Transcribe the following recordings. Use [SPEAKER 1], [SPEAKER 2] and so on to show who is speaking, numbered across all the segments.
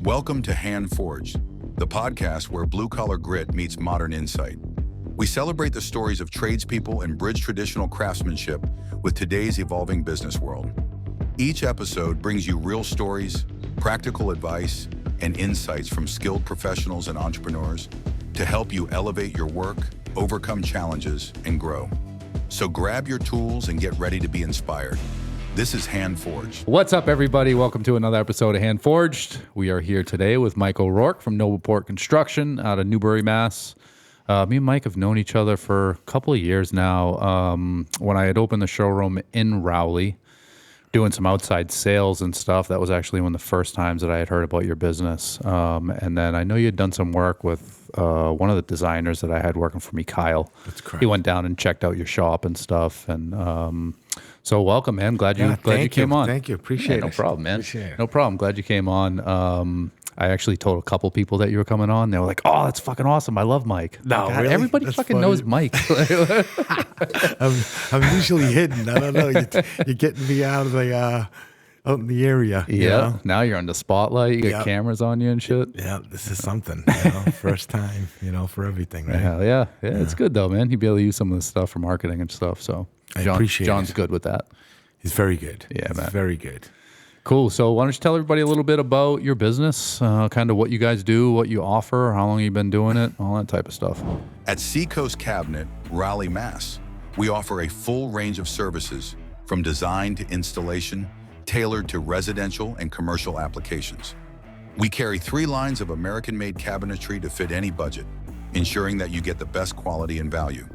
[SPEAKER 1] Welcome to Handforged, the podcast where blue-collar grit meets modern insight. We celebrate the stories of tradespeople and bridge traditional craftsmanship with today's evolving business world. Each episode brings you real stories, practical advice, and insights from skilled professionals and entrepreneurs to help you elevate your work, overcome challenges, and grow. So grab your tools and get ready to be inspired. This is Handforged.
[SPEAKER 2] What's up, everybody? Welcome to another episode of Handforged. We are here today with Mike O'Rourke from NoblePort Construction out of Newbury, Mass. Me and Mike have known each other for a couple of years now. When I had opened the showroom in Rowley, doing some outside sales and stuff, that was actually one of the first times that I had heard about your business. And then I know you had done some work with one of the designers that I had working for me, Kyle.
[SPEAKER 3] That's correct.
[SPEAKER 2] He went down and checked out your shop and stuff. And so welcome, man. Glad you came on.
[SPEAKER 3] Thank you. Appreciate it.
[SPEAKER 2] No problem, man.
[SPEAKER 3] Appreciate it.
[SPEAKER 2] No problem. Glad you came on. I actually told a couple people that you were coming on. They were like, "Oh, that's fucking awesme. I love Mike."
[SPEAKER 3] No,
[SPEAKER 2] God,
[SPEAKER 3] really?
[SPEAKER 2] everybody
[SPEAKER 3] That's
[SPEAKER 2] fucking
[SPEAKER 3] funny.
[SPEAKER 2] knows Mike.
[SPEAKER 3] I'm usually hidden. I don't know. You're getting me out in the area. you
[SPEAKER 2] Yeah.
[SPEAKER 3] know?
[SPEAKER 2] Now you're on the spotlight. You got
[SPEAKER 3] Yep.
[SPEAKER 2] cameras on you and shit.
[SPEAKER 3] Yeah. This is something. First time. For everything. Right?
[SPEAKER 2] Hell yeah. It's good though, man. You'd be able to use some of this stuff for marketing and stuff. So
[SPEAKER 3] I appreciate
[SPEAKER 2] John's
[SPEAKER 3] it.
[SPEAKER 2] good with that.
[SPEAKER 3] He's very good.
[SPEAKER 2] Yeah,
[SPEAKER 3] He's
[SPEAKER 2] man.
[SPEAKER 3] very good.
[SPEAKER 2] Cool. So why don't you tell everybody a little bit about your business, kind of what you guys do, what you offer, how long you've been doing it, all that type of stuff.
[SPEAKER 1] At Seacoast Cabinet, Raleigh, Mass., we offer a full range of services from design to installation, tailored to residential and commercial applications. We carry 3 lines of American-made cabinetry to fit any budget, ensuring that you get the best quality and value.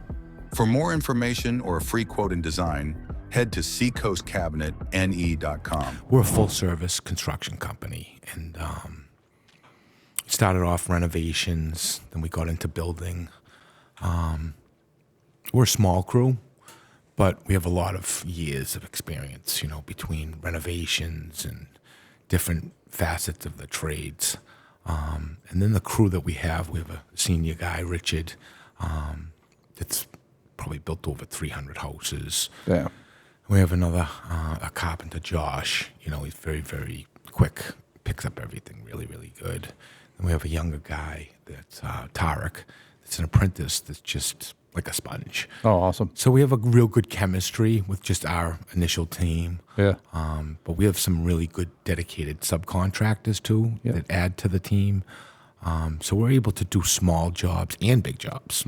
[SPEAKER 1] For more information or a free quote and design, head to seacoastcabinetne.com.
[SPEAKER 3] We're a full-service construction company, and started off renovations. Then we got into building. We're a small crew, but we have a lot of years of experience, between renovations and different facets of the trades. And then the crew that we have a senior guy, Richard, that's probably built over 300 houses.
[SPEAKER 2] Yeah.
[SPEAKER 3] We have another, a carpenter, Josh. He's very, very quick, picks up everything really, really good. And we have a younger guy that's Tarek, that's an apprentice that's just like a sponge.
[SPEAKER 2] Oh, awesome.
[SPEAKER 3] So we have a real good chemistry with just our initial team.
[SPEAKER 2] Yeah.
[SPEAKER 3] But we have some really good dedicated subcontractors too that add to the team. So we're able to do small jobs and big jobs,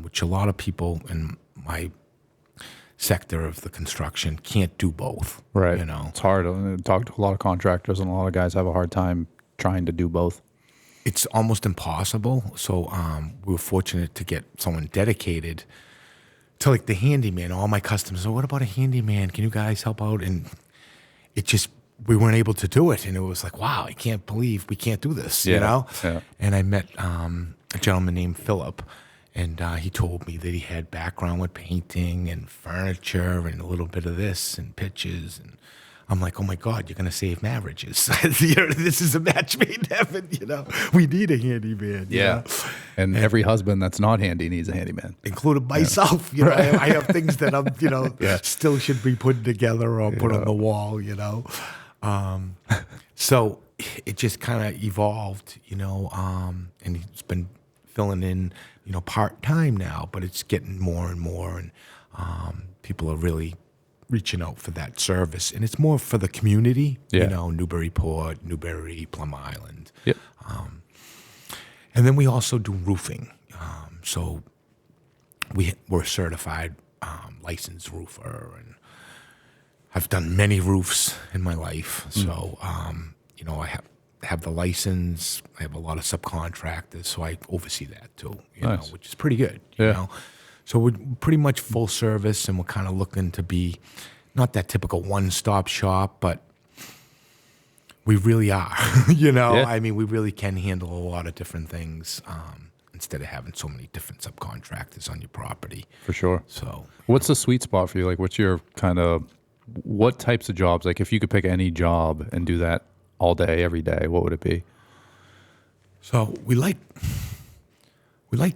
[SPEAKER 3] which a lot of people in my sector of the construction can't do both.
[SPEAKER 2] Right.
[SPEAKER 3] It's
[SPEAKER 2] It's hard. I talk to a lot of contractors, and a lot of guys have a hard time trying to do both.
[SPEAKER 3] It's almost impossible. So we were fortunate to get someone dedicated to like the handyman. All my customers, what about a handyman? Can you guys help out? And it just, we weren't able to do it. And it was like, wow, I can't believe we can't do this,
[SPEAKER 2] Yeah.
[SPEAKER 3] And I met a gentleman named Philip, and he told me that he had background with painting and furniture and a little bit of this and pitches. And I'm like, oh my God, you're going to save marriages. This is a match made in heaven, We need a handyman. you know?
[SPEAKER 2] And every husband that's not handy needs a handyman.
[SPEAKER 3] Including myself, I have things that I'm, still should be put together or put on the wall, So it just kind of evolved, and he's been filling in, part-time now, but it's getting more and more, and people are really reaching out for that service, and it's more for the community, Newburyport, Newbury, Plum Island.
[SPEAKER 2] Yep.
[SPEAKER 3] And then we also do roofing. So we're certified licensed roofer, and I've done many roofs in my life. So, I have the license. I have a lot of subcontractors, so I oversee that too,
[SPEAKER 2] Nice.
[SPEAKER 3] which is pretty good.
[SPEAKER 2] Yeah.
[SPEAKER 3] So we're pretty much full service, and we're kind of looking to be not that typical one-stop shop, but we really are.
[SPEAKER 2] Yeah.
[SPEAKER 3] I mean, we really can handle a lot of different things instead of having so many different subcontractors on your property.
[SPEAKER 2] For sure.
[SPEAKER 3] So
[SPEAKER 2] What's the sweet spot for you? Like, what's your what types of jobs? Like, if you could pick any job and do that all day, every day, what would it be?
[SPEAKER 3] So we like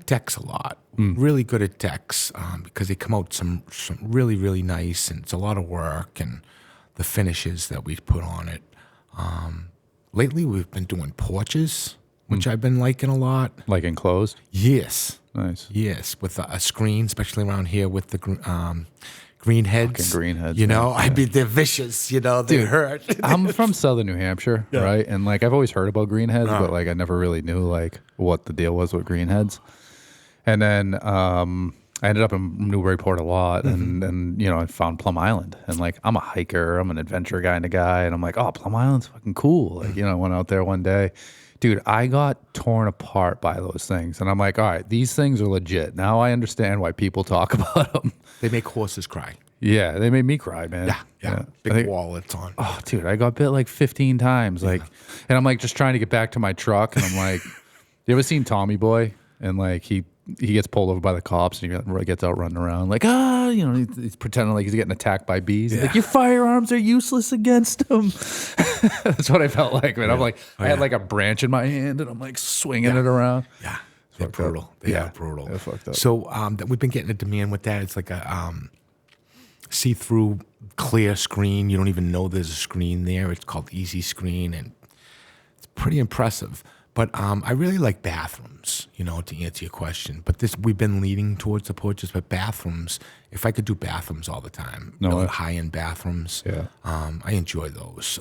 [SPEAKER 3] decks a lot. Really good at decks because they come out some really, really nice, and it's a lot of work, and the finishes that we put on it. lately we've been doing porches, which I've been liking a lot.
[SPEAKER 2] Like enclosed?
[SPEAKER 3] Yes.
[SPEAKER 2] Nice.
[SPEAKER 3] Yes, with a screen, especially around here with the greenheads.
[SPEAKER 2] Fucking greenheads,
[SPEAKER 3] You know,
[SPEAKER 2] man.
[SPEAKER 3] I mean, they're vicious, you know, they hurt.
[SPEAKER 2] I'm from southern New Hampshire, right? And like I've always heard about greenheads, but like I never really knew like what the deal was with greenheads. And then I ended up in Newburyport a lot, and you know, I found Plum Island, and like I'm a hiker, I'm an adventure kind of guy, and I'm like, oh, Plum Island's fucking cool. Like, you know, I went out there one day, dude, I got torn apart by those things, and I'm like, all right, these things are legit. Now I understand why people talk about them.
[SPEAKER 3] They make horses cry.
[SPEAKER 2] Yeah, they made me cry, man.
[SPEAKER 3] Yeah. Big wallets on.
[SPEAKER 2] Oh, dude, I got bit like 15 times, like, and I'm like just trying to get back to my truck, and I'm like, you ever seen Tommy Boy? And like he gets pulled over by the cops, and he gets out running around like, you know, he's pretending like he's getting attacked by bees. He's like, your firearms are useless against him. That's what I felt like, man. I'm like, I had like a branch in my hand, and I'm like swinging it around.
[SPEAKER 3] Yeah, they're brutal. They are brutal.
[SPEAKER 2] They're fucked up.
[SPEAKER 3] So we've been getting a demand with that. It's like a see-through clear screen. You don't even know there's a screen there. It's called Easy Screen, and it's pretty impressive. But I really like bathrooms, you know, to answer your question. But we've been leaning towards the porches, but bathrooms, if I could do bathrooms all the time, high-end bathrooms, I enjoy those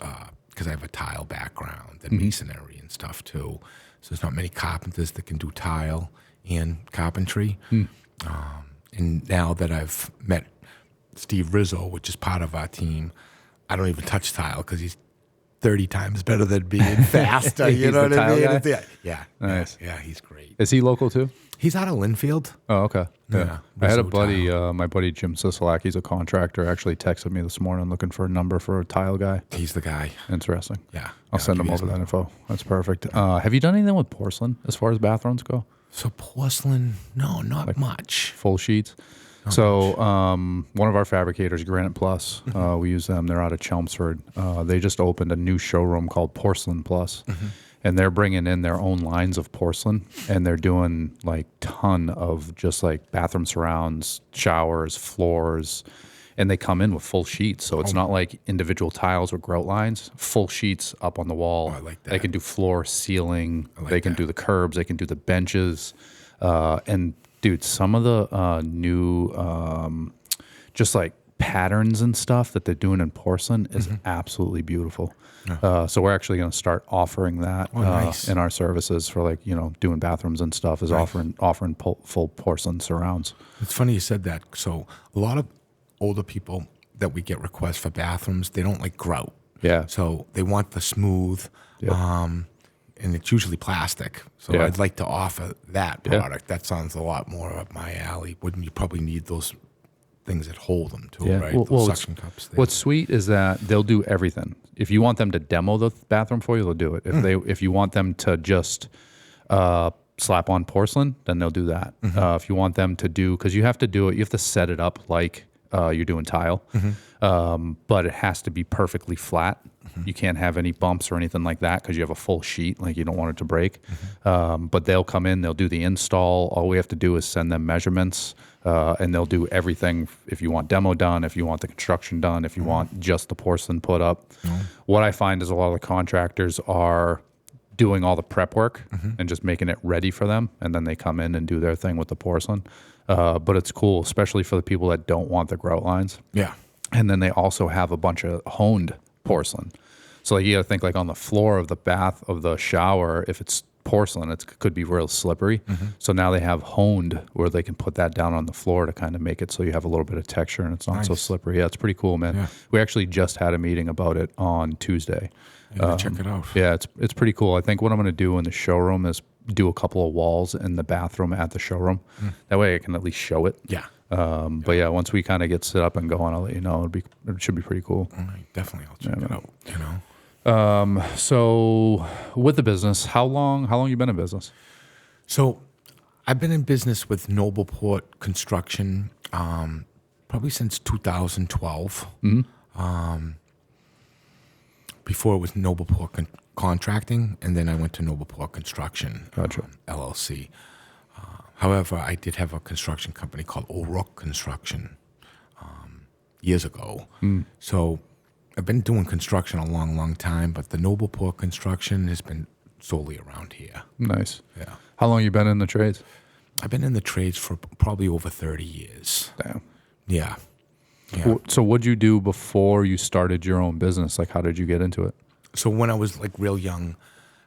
[SPEAKER 3] because I have a tile background and masonry and stuff too. So there's not many carpenters that can do tile and carpentry. And now that I've met Steve Rizzo, which is part of our team, I don't even touch tile because he's 30 times better than me and faster. You know what I mean?
[SPEAKER 2] Guy?
[SPEAKER 3] Yeah.
[SPEAKER 2] Nice.
[SPEAKER 3] Yeah, he's great.
[SPEAKER 2] Is he local too?
[SPEAKER 3] He's out of Linfield.
[SPEAKER 2] Oh, okay.
[SPEAKER 3] Yeah.
[SPEAKER 2] I had a
[SPEAKER 3] Rizzo
[SPEAKER 2] buddy, my buddy Jim Sisolak, he's a contractor, actually texted me this morning looking for a number for a tile guy.
[SPEAKER 3] He's the guy.
[SPEAKER 2] Interesting.
[SPEAKER 3] Yeah.
[SPEAKER 2] I'll send him over that info. That's perfect. Have you done anything with porcelain as far as bathrooms go?
[SPEAKER 3] So porcelain, no, not much.
[SPEAKER 2] Full sheets? So one of our fabricators, Granite Plus, we use them. They're out of Chelmsford. They just opened a new showroom called Porcelain Plus, and they're bringing in their own lines of porcelain, and they're doing like ton of just like bathroom surrounds, showers, floors, and they come in with full sheets. So it's not like individual tiles or grout lines, full sheets up on the wall.
[SPEAKER 3] I like that.
[SPEAKER 2] They can do floor, ceiling. They can do the curbs. They can do the benches, and dude, some of the new just like patterns and stuff that they're doing in porcelain is absolutely beautiful. So we're actually going to start offering that in our services for like, you know, doing bathrooms and stuff is offering full porcelain surrounds.
[SPEAKER 3] It's funny you said that. So a lot of older people that we get requests for bathrooms, they don't like grout.
[SPEAKER 2] Yeah.
[SPEAKER 3] So they want the smooth, and it's usually plastic. So I'd like to offer that product. That sounds a lot more up my alley. Wouldn't you probably need those things that hold them too, right? Those suction cups.
[SPEAKER 2] What's sweet is that they'll do everything. If you want them to demo the bathroom for you, they'll do it. If you want them to just slap on porcelain, then they'll do that. If you want them to do, because you have to do it, you have to set it up like you're doing tile, but it has to be perfectly flat. You can't have any bumps or anything like that because you have a full sheet, like you don't want it to break. But they'll come in, they'll do the install. All we have to do is send them measurements, and they'll do everything. If you want demo done, if you want the construction done, if you want just the porcelain put up. What I find is a lot of the contractors are doing all the prep work and just making it ready for them, and then they come in and do their thing with the porcelain. But it's cool, especially for the people that don't want the grout lines.
[SPEAKER 3] Yeah.
[SPEAKER 2] And then they also have a bunch of honed porcelain. So like you got to think like on the floor of the bath of the shower, if it's porcelain, it could be real slippery. So now they have honed where they can put that down on the floor to kind of make it so you have a little bit of texture and it's not so slippery. Yeah, it's pretty cool, man.
[SPEAKER 3] Yeah.
[SPEAKER 2] We actually just had a meeting about it on Tuesday.
[SPEAKER 3] Check it out.
[SPEAKER 2] Yeah, it's pretty cool. I think what I'm going to do in the showroom is do a couple of walls in the bathroom at the showroom. That way I can at least show it.
[SPEAKER 3] Yeah.
[SPEAKER 2] But yeah, once we kind of get set up and going, I'll let you know. It should be pretty cool.
[SPEAKER 3] All right, definitely, I'll check it out. You know.
[SPEAKER 2] So with the business, how long you been in business?
[SPEAKER 3] So I've been in business with NoblePort Construction probably since 2012. Before it was NoblePort Contracting, and then I went to NoblePort Construction, LLC. However, I did have a construction company called O'Rourke Construction years ago. So I've been doing construction a long, long time, but the NoblePort Construction has been solely around here.
[SPEAKER 2] Nice.
[SPEAKER 3] Yeah.
[SPEAKER 2] How long you been in the trades?
[SPEAKER 3] I've been in the trades for probably over 30 years.
[SPEAKER 2] Damn.
[SPEAKER 3] Yeah. Yeah.
[SPEAKER 2] So what'd you do before you started your own business? Like, how did you get into it?
[SPEAKER 3] So when I was like real young,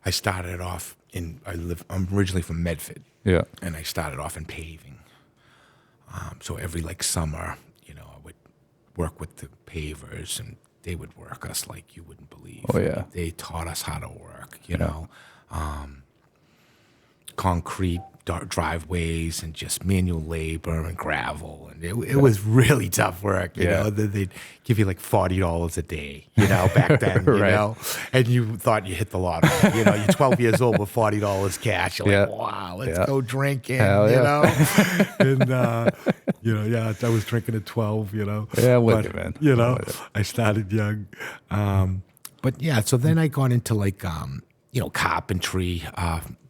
[SPEAKER 3] I started off I'm originally from Medford.
[SPEAKER 2] Yeah.
[SPEAKER 3] And I started off in paving. So every like summer, I would work with the pavers, and they would work us like you wouldn't believe.
[SPEAKER 2] Oh, yeah.
[SPEAKER 3] They taught us how to work, concrete driveways and just manual labor and gravel, and it was really tough work. You know, they'd give you like $40 a day, back then,
[SPEAKER 2] Right.
[SPEAKER 3] and you thought you hit the lottery. You're 12 years old with $40 cash. You're like, wow, let's go drinking.
[SPEAKER 2] Hell yeah.
[SPEAKER 3] And I was drinking at 12.
[SPEAKER 2] Yeah, I'm with you, man.
[SPEAKER 3] I started young, but yeah. So then I got into like carpentry.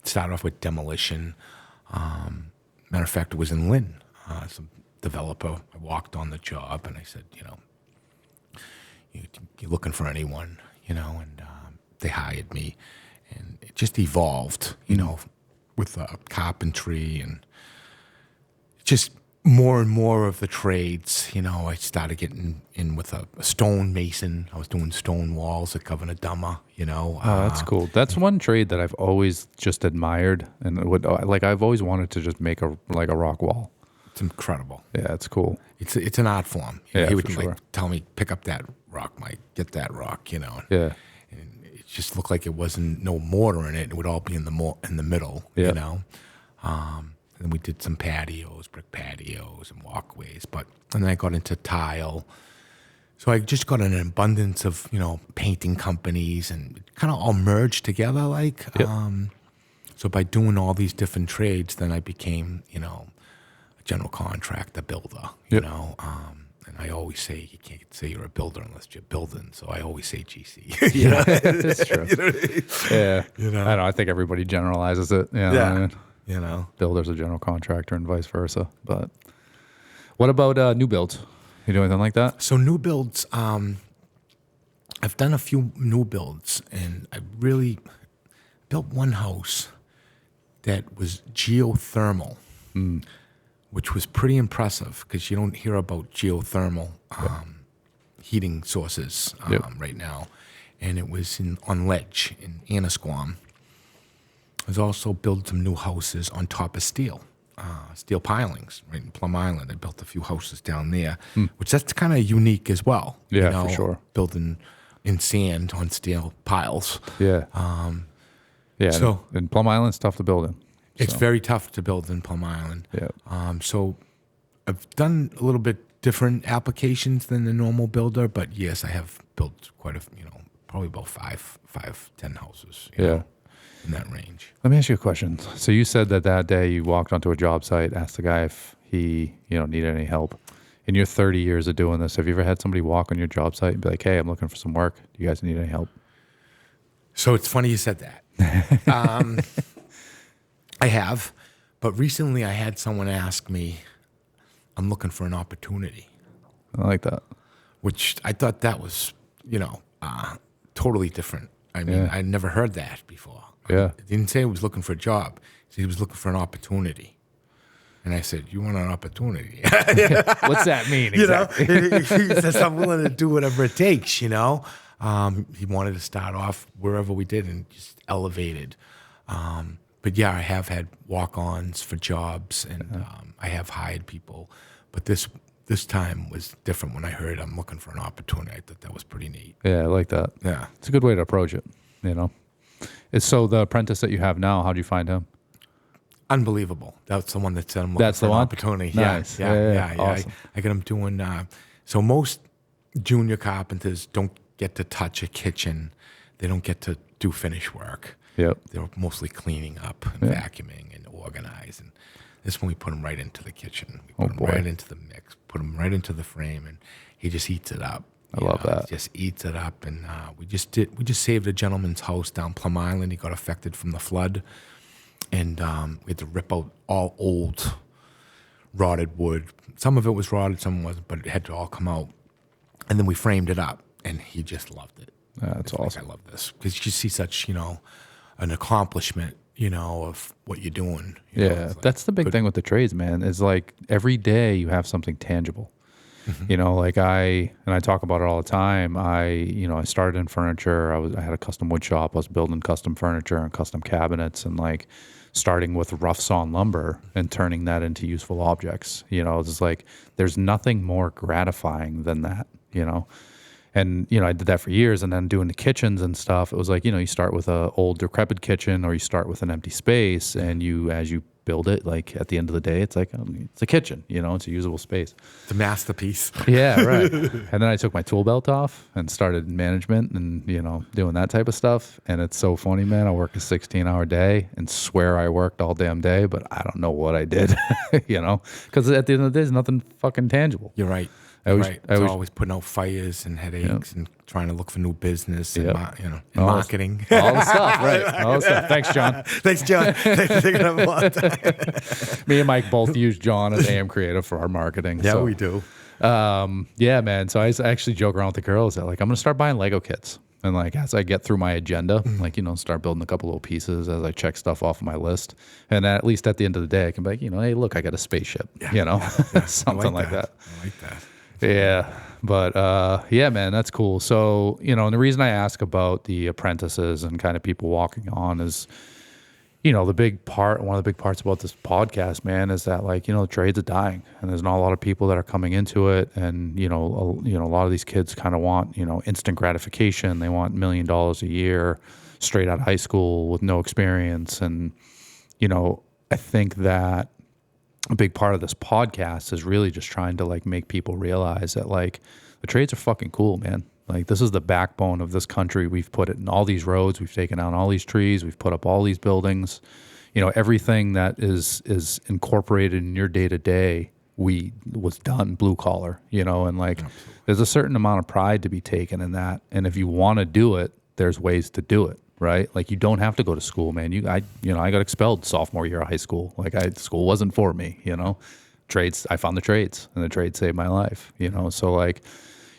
[SPEAKER 3] Started off with demolition. Matter of fact, it was in Lynn. Some developer. I walked on the job and I said, you're looking for anyone, and they hired me, and it just evolved, with carpentry and just more and more of the trades. I started getting in with a stone mason. I was doing stone walls at Governor Dummer,
[SPEAKER 2] Oh, that's cool. That's one trade that I've always just admired, and I've always wanted to just make a rock wall.
[SPEAKER 3] It's incredible.
[SPEAKER 2] Yeah, it's cool.
[SPEAKER 3] It's an art form.
[SPEAKER 2] Yeah,
[SPEAKER 3] he would
[SPEAKER 2] for sure.
[SPEAKER 3] tell me, pick up that rock, Mike, get that rock,
[SPEAKER 2] Yeah.
[SPEAKER 3] And it just looked like it wasn't no mortar in it. It would all be in the middle,
[SPEAKER 2] Yeah.
[SPEAKER 3] And then we did some patios, brick patios and walkways. And then I got into tile. So I just got an abundance of, painting companies, and it kind of all merged together.
[SPEAKER 2] Yep.
[SPEAKER 3] So by doing all these different trades, then I became, a general contractor builder,
[SPEAKER 2] Yep.
[SPEAKER 3] And I always say, you can't say you're a builder unless you're building. So I always say GC.
[SPEAKER 2] Yeah, that's true. Yeah. I don't know. I think everybody generalizes it. Yeah.
[SPEAKER 3] Yeah.
[SPEAKER 2] I mean, builder's a general contractor and vice versa. But what about new builds? You do anything like that?
[SPEAKER 3] So new builds, I've done a few new builds, and I really built one house that was geothermal, which was pretty impressive because you don't hear about geothermal heating sources right now. And it was on ledge in Annisquam. I was also built some new houses on top of steel pilings right in Plum Island. I built a few houses down there, which that's kind of unique as well.
[SPEAKER 2] Yeah, for sure.
[SPEAKER 3] Building in sand on steel piles.
[SPEAKER 2] Yeah. Yeah.
[SPEAKER 3] So-
[SPEAKER 2] and Plum Island's tough to build in.
[SPEAKER 3] It's very tough to build in Plum Island.
[SPEAKER 2] Yeah.
[SPEAKER 3] So I've done a little bit different applications than the normal builder, but yes, I have built quite probably about 10 houses. you know, in that range.
[SPEAKER 2] Let me ask you a question. So you said that day you walked onto a job site, asked the guy if he, needed any help. In your 30 years of doing this, have you ever had somebody walk on your job site and be like, hey, I'm looking for some work. Do you guys need any help?
[SPEAKER 3] So it's funny you said that. I have, but recently I had someone ask me, I'm looking for an opportunity,
[SPEAKER 2] I like that.
[SPEAKER 3] which I thought that was, totally different. I mean,
[SPEAKER 2] Yeah.
[SPEAKER 3] I'd never heard that before.
[SPEAKER 2] Yeah.
[SPEAKER 3] He didn't say he was looking for a job. He said he was looking for an opportunity. And I said, you want an opportunity?
[SPEAKER 2] What's that mean exactly?
[SPEAKER 3] He says, I'm willing to do whatever it takes, He wanted to start off wherever we did and just elevated. But yeah, I have had walk-ons for jobs, and I have hired people. But this time was different. When I heard I'm looking for an opportunity, I thought that was pretty neat.
[SPEAKER 2] Yeah, I like that.
[SPEAKER 3] Yeah.
[SPEAKER 2] It's a good way to approach it, So the apprentice that you have now, how'd you find him?
[SPEAKER 3] Unbelievable. That's the one that said I'm looking
[SPEAKER 2] That's
[SPEAKER 3] for
[SPEAKER 2] the
[SPEAKER 3] an
[SPEAKER 2] one?
[SPEAKER 3] opportunity.
[SPEAKER 2] Nice.
[SPEAKER 3] Yeah.
[SPEAKER 2] Awesome.
[SPEAKER 3] I got him doing, so most junior carpenters don't get to touch a kitchen. They don't get to do finish work.
[SPEAKER 2] Yep.
[SPEAKER 3] They're mostly cleaning up and vacuuming and organizing. This one we put him right into the kitchen. We put him right into the mix, put him right into the frame, and he just eats it up.
[SPEAKER 2] I love that.
[SPEAKER 3] He just eats it up, and we just saved a gentleman's house down Plum Island. He got affected from the flood, and we had to rip out all old rotted wood. Some of it was rotted, some wasn't, but it had to all come out. And then we framed it up. and he just loved it.
[SPEAKER 2] That's
[SPEAKER 3] He's
[SPEAKER 2] awesome.
[SPEAKER 3] like, I love this because you see such, an accomplishment, of what you're doing.
[SPEAKER 2] Yeah,
[SPEAKER 3] It's like,
[SPEAKER 2] that's the big thing with the trades, man. Is like every day you have something tangible. Like I talk about it all the time. I started in furniture. I had a custom wood shop. I was building custom furniture and custom cabinets, and like starting with rough sawn lumber and turning that into useful objects. It's like there's nothing more gratifying than that. And, I did that for years, and then doing the kitchens and stuff, it was like, you start with a old decrepit kitchen, or you start with an empty space, and as you build it, like at the end of the day, it's like, it's a kitchen, it's a usable space.
[SPEAKER 3] the masterpiece.
[SPEAKER 2] Yeah, right. And then I took my tool belt off and started management and, doing that type of stuff. And it's so funny, man. I work a 16-hour day and swear I worked all damn day, but I don't know what I did, because at the end of the day, there's nothing fucking tangible.
[SPEAKER 3] You're right.
[SPEAKER 2] I
[SPEAKER 3] always putting out fires and headaches and trying to look for new business and, and
[SPEAKER 2] All
[SPEAKER 3] marketing.
[SPEAKER 2] All the stuff, right? All the stuff. Thanks, John.
[SPEAKER 3] Thanks, John. Thanks for taking up a lot of time.
[SPEAKER 2] Me and Mike both use John as AM Creative for our marketing.
[SPEAKER 3] Yeah,
[SPEAKER 2] so.
[SPEAKER 3] we do.
[SPEAKER 2] Yeah, man. So I actually joke around with the girls that like I'm gonna start buying Lego kits, and like as I get through my agenda, like start building a couple little pieces as I check stuff off my list, and at least at the end of the day, I can be like, hey, look, I got a spaceship, something like that.
[SPEAKER 3] I like that.
[SPEAKER 2] Yeah. But yeah, man, that's cool. So, and the reason I ask about the apprentices and kind of people walking on is, one of the big parts about this podcast, man, is that like, the trades are dying, and there's not a lot of people that are coming into it. And, a lot of these kids kind of want, instant gratification. They want $1 million a year straight out of high school with no experience. And, I think that a big part of this podcast is really just trying to like make people realize that like the trades are fucking cool, man. Like this is the backbone of this country. We've put it in all these roads. We've taken down all these trees. We've put up all these buildings. Everything that is incorporated in your day to day, was done blue collar. And like there's a certain amount of pride to be taken in that. And if you want to do it, there's ways to do it. Right? Like you don't have to go to school, man. I got expelled sophomore year of high school. Like school wasn't for me, Trades, I found the trades, and the trades saved my life, So like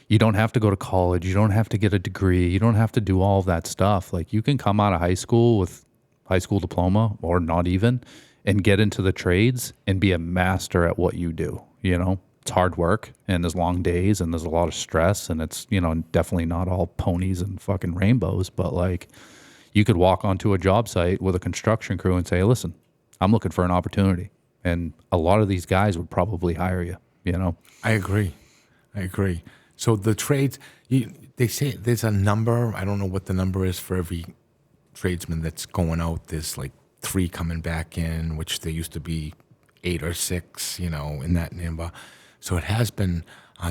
[SPEAKER 2] you don't have to go to college. You don't have to get a degree. You don't have to do all of that stuff. Like you can come out of high school with high school diploma or not even and get into the trades and be a master at what you do, It's hard work, and there's long days, and there's a lot of stress, and it's, definitely not all ponies and fucking rainbows, but like you could walk onto a job site with a construction crew and say, listen, I'm looking for an opportunity. And a lot of these guys would probably hire you,
[SPEAKER 3] I agree. So the trades, they say there's a number. I don't know what the number is for every tradesman that's going out. There's like 3 coming back in, which there used to be 8 or 6, in that number. So it has been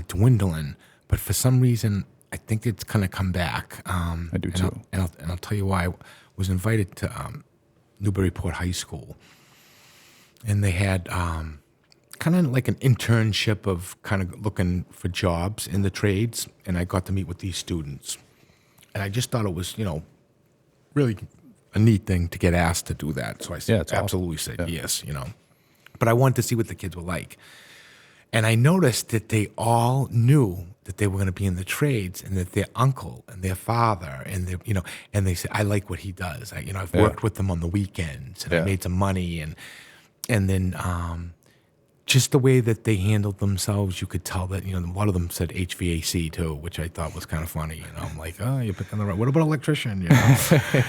[SPEAKER 3] dwindling. But for some reason, I think it's going to come back.
[SPEAKER 2] I do too.
[SPEAKER 3] And I'll tell you why. I was invited to Newburyport High School, and they had kind of like an internship of kind of looking for jobs in the trades, and I got to meet with these students. And I just thought it was, really a neat thing to get asked to do that. So I said, absolutely said yes, But I wanted to see what the kids were like. And I noticed that they all knew that they were going to be in the trades, and that their uncle and their father and their, and they said, I like what he does. I've worked with them on the weekends, and I made some money, and then just the way that they handled themselves, you could tell that, a lot of them said HVAC too, which I thought was kind of funny. I'm like, oh, you're picking the right. What about electrician?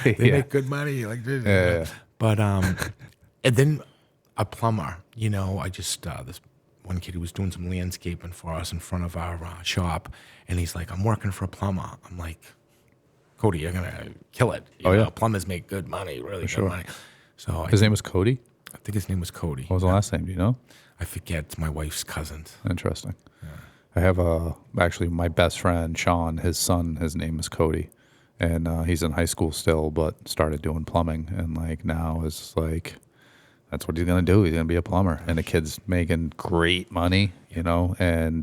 [SPEAKER 3] They make good money like this.
[SPEAKER 2] Yeah.
[SPEAKER 3] But and then a plumber. I just this one kid who was doing some landscaping for us in front of our shop, and he's like, I'm working for a plumber. I'm like, Cody, you're gonna kill it. Plumbers make good money, really good money. So
[SPEAKER 2] his name was Cody?
[SPEAKER 3] I think his name was Cody.
[SPEAKER 2] What was the last name? Do you know?
[SPEAKER 3] I forget. It's my wife's cousin.
[SPEAKER 2] Interesting. Yeah. I have actually my best friend, Sean, his name is Cody. And he's in high school still, but started doing plumbing. And like now is like, that's what he's going to do. He's going to be a plumber. And the kid's making great money, and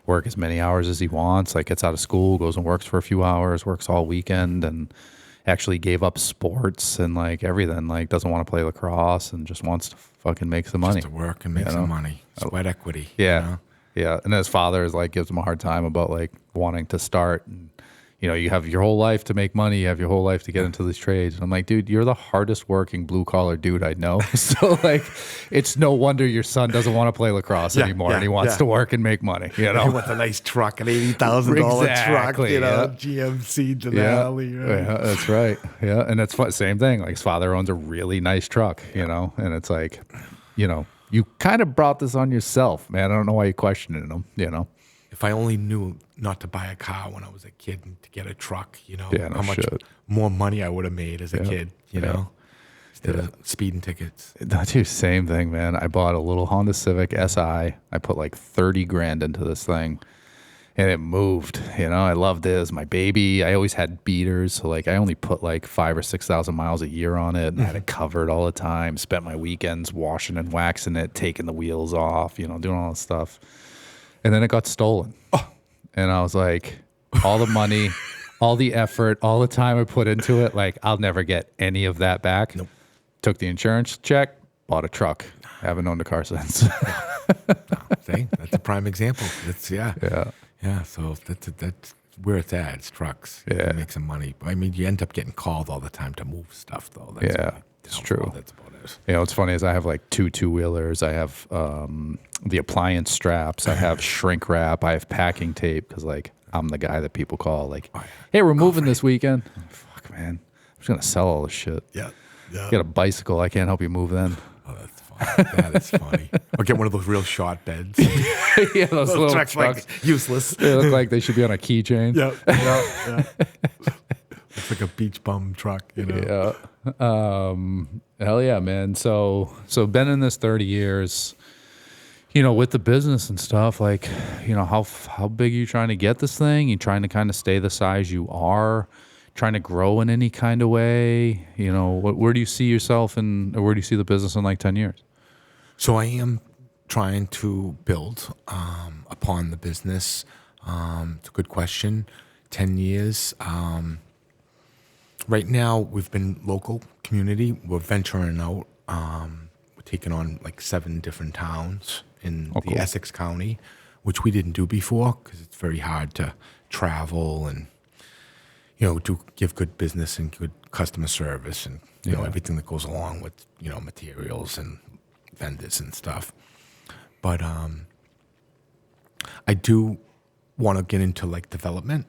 [SPEAKER 2] work as many hours as he wants. Like gets out of school, goes and works for a few hours, works all weekend, and actually gave up sports and like everything. Like doesn't want to play lacrosse and just wants to fucking make some money.
[SPEAKER 3] Just to work and make some money. Sweat equity.
[SPEAKER 2] Yeah. Yeah. And his father is like, gives him a hard time about like wanting to start. And, you know, you have your whole life to make money. You have your whole life to get into these trades. And I'm like, dude, you're the hardest working blue collar dude I know. So like, it's no wonder your son doesn't want to play lacrosse anymore. And he wants to work and make make money, you know.
[SPEAKER 3] He wants a nice truck, an $80,000 truck, you know, GMC Denali. Right?
[SPEAKER 2] Yeah, that's right. Yeah. And that's same thing. Like his father owns a really nice truck, you know, and it's like, you know, you kind of brought this on yourself, man. I don't know why you're questioning them, you know.
[SPEAKER 3] If I only knew not to buy a car when I was a kid and to get a truck, you know,
[SPEAKER 2] Yeah, no
[SPEAKER 3] how much
[SPEAKER 2] shit.
[SPEAKER 3] more money I would have made as a kid, you know, instead of speeding tickets.
[SPEAKER 2] That's your same thing, man. I bought a little Honda Civic Si. I put like 30 grand into this thing and it moved, you know. I loved it. It was my baby. I always had beaters. So like I only put like 5,000 or 6,000 miles a year on it and I had it covered all the time. Spent my weekends washing and waxing it, taking the wheels off, you know, doing all this stuff. And then it got stolen. Oh. And I was like, all the money, all the effort, all the time I put into it, like I'll never get any of that back.
[SPEAKER 3] Nope.
[SPEAKER 2] Took the insurance check, bought a truck. Haven't owned a car since.
[SPEAKER 3] See, that's a prime example. It's yeah. So that's where it's at. It's trucks.
[SPEAKER 2] Yeah.
[SPEAKER 3] You make some money. I mean, you end up getting called all the time to move stuff, though. That's
[SPEAKER 2] It's true.
[SPEAKER 3] That's about it.
[SPEAKER 2] You know, what's funny is I have like two wheelers. I have the appliance straps. I have shrink wrap. I have packing tape because like I'm the guy that people call like, hey, we're moving this weekend. Fuck, man. I'm just going to sell all this shit.
[SPEAKER 3] Yeah.
[SPEAKER 2] Get a bicycle. I can't help you move then.
[SPEAKER 3] Oh, that's funny. That is funny. Or get one of those real short beds.
[SPEAKER 2] Yeah, those little trucks.
[SPEAKER 3] Like useless.
[SPEAKER 2] They look like they should be on a keychain.
[SPEAKER 3] Yeah. It's like a beach bum truck, you know.
[SPEAKER 2] Yeah. Hell yeah, man. So been in this 30 years, you know, with the business and stuff, like, you know, how big are you trying to get this thing? You trying to kind of stay the size you are, trying to grow in any kind of way? You know, where do you see yourself or where do you see the business in like 10 years?
[SPEAKER 3] So I am trying to build upon the business. It's a good question. 10 years. Right now, we've been local community. We're venturing out. We're taking on like 7 different towns in the Essex County, which we didn't do before because it's very hard to travel and, you know, to give good business and good customer service and, you know, everything that goes along with, you know, materials and vendors and stuff. But I do want to get into like development.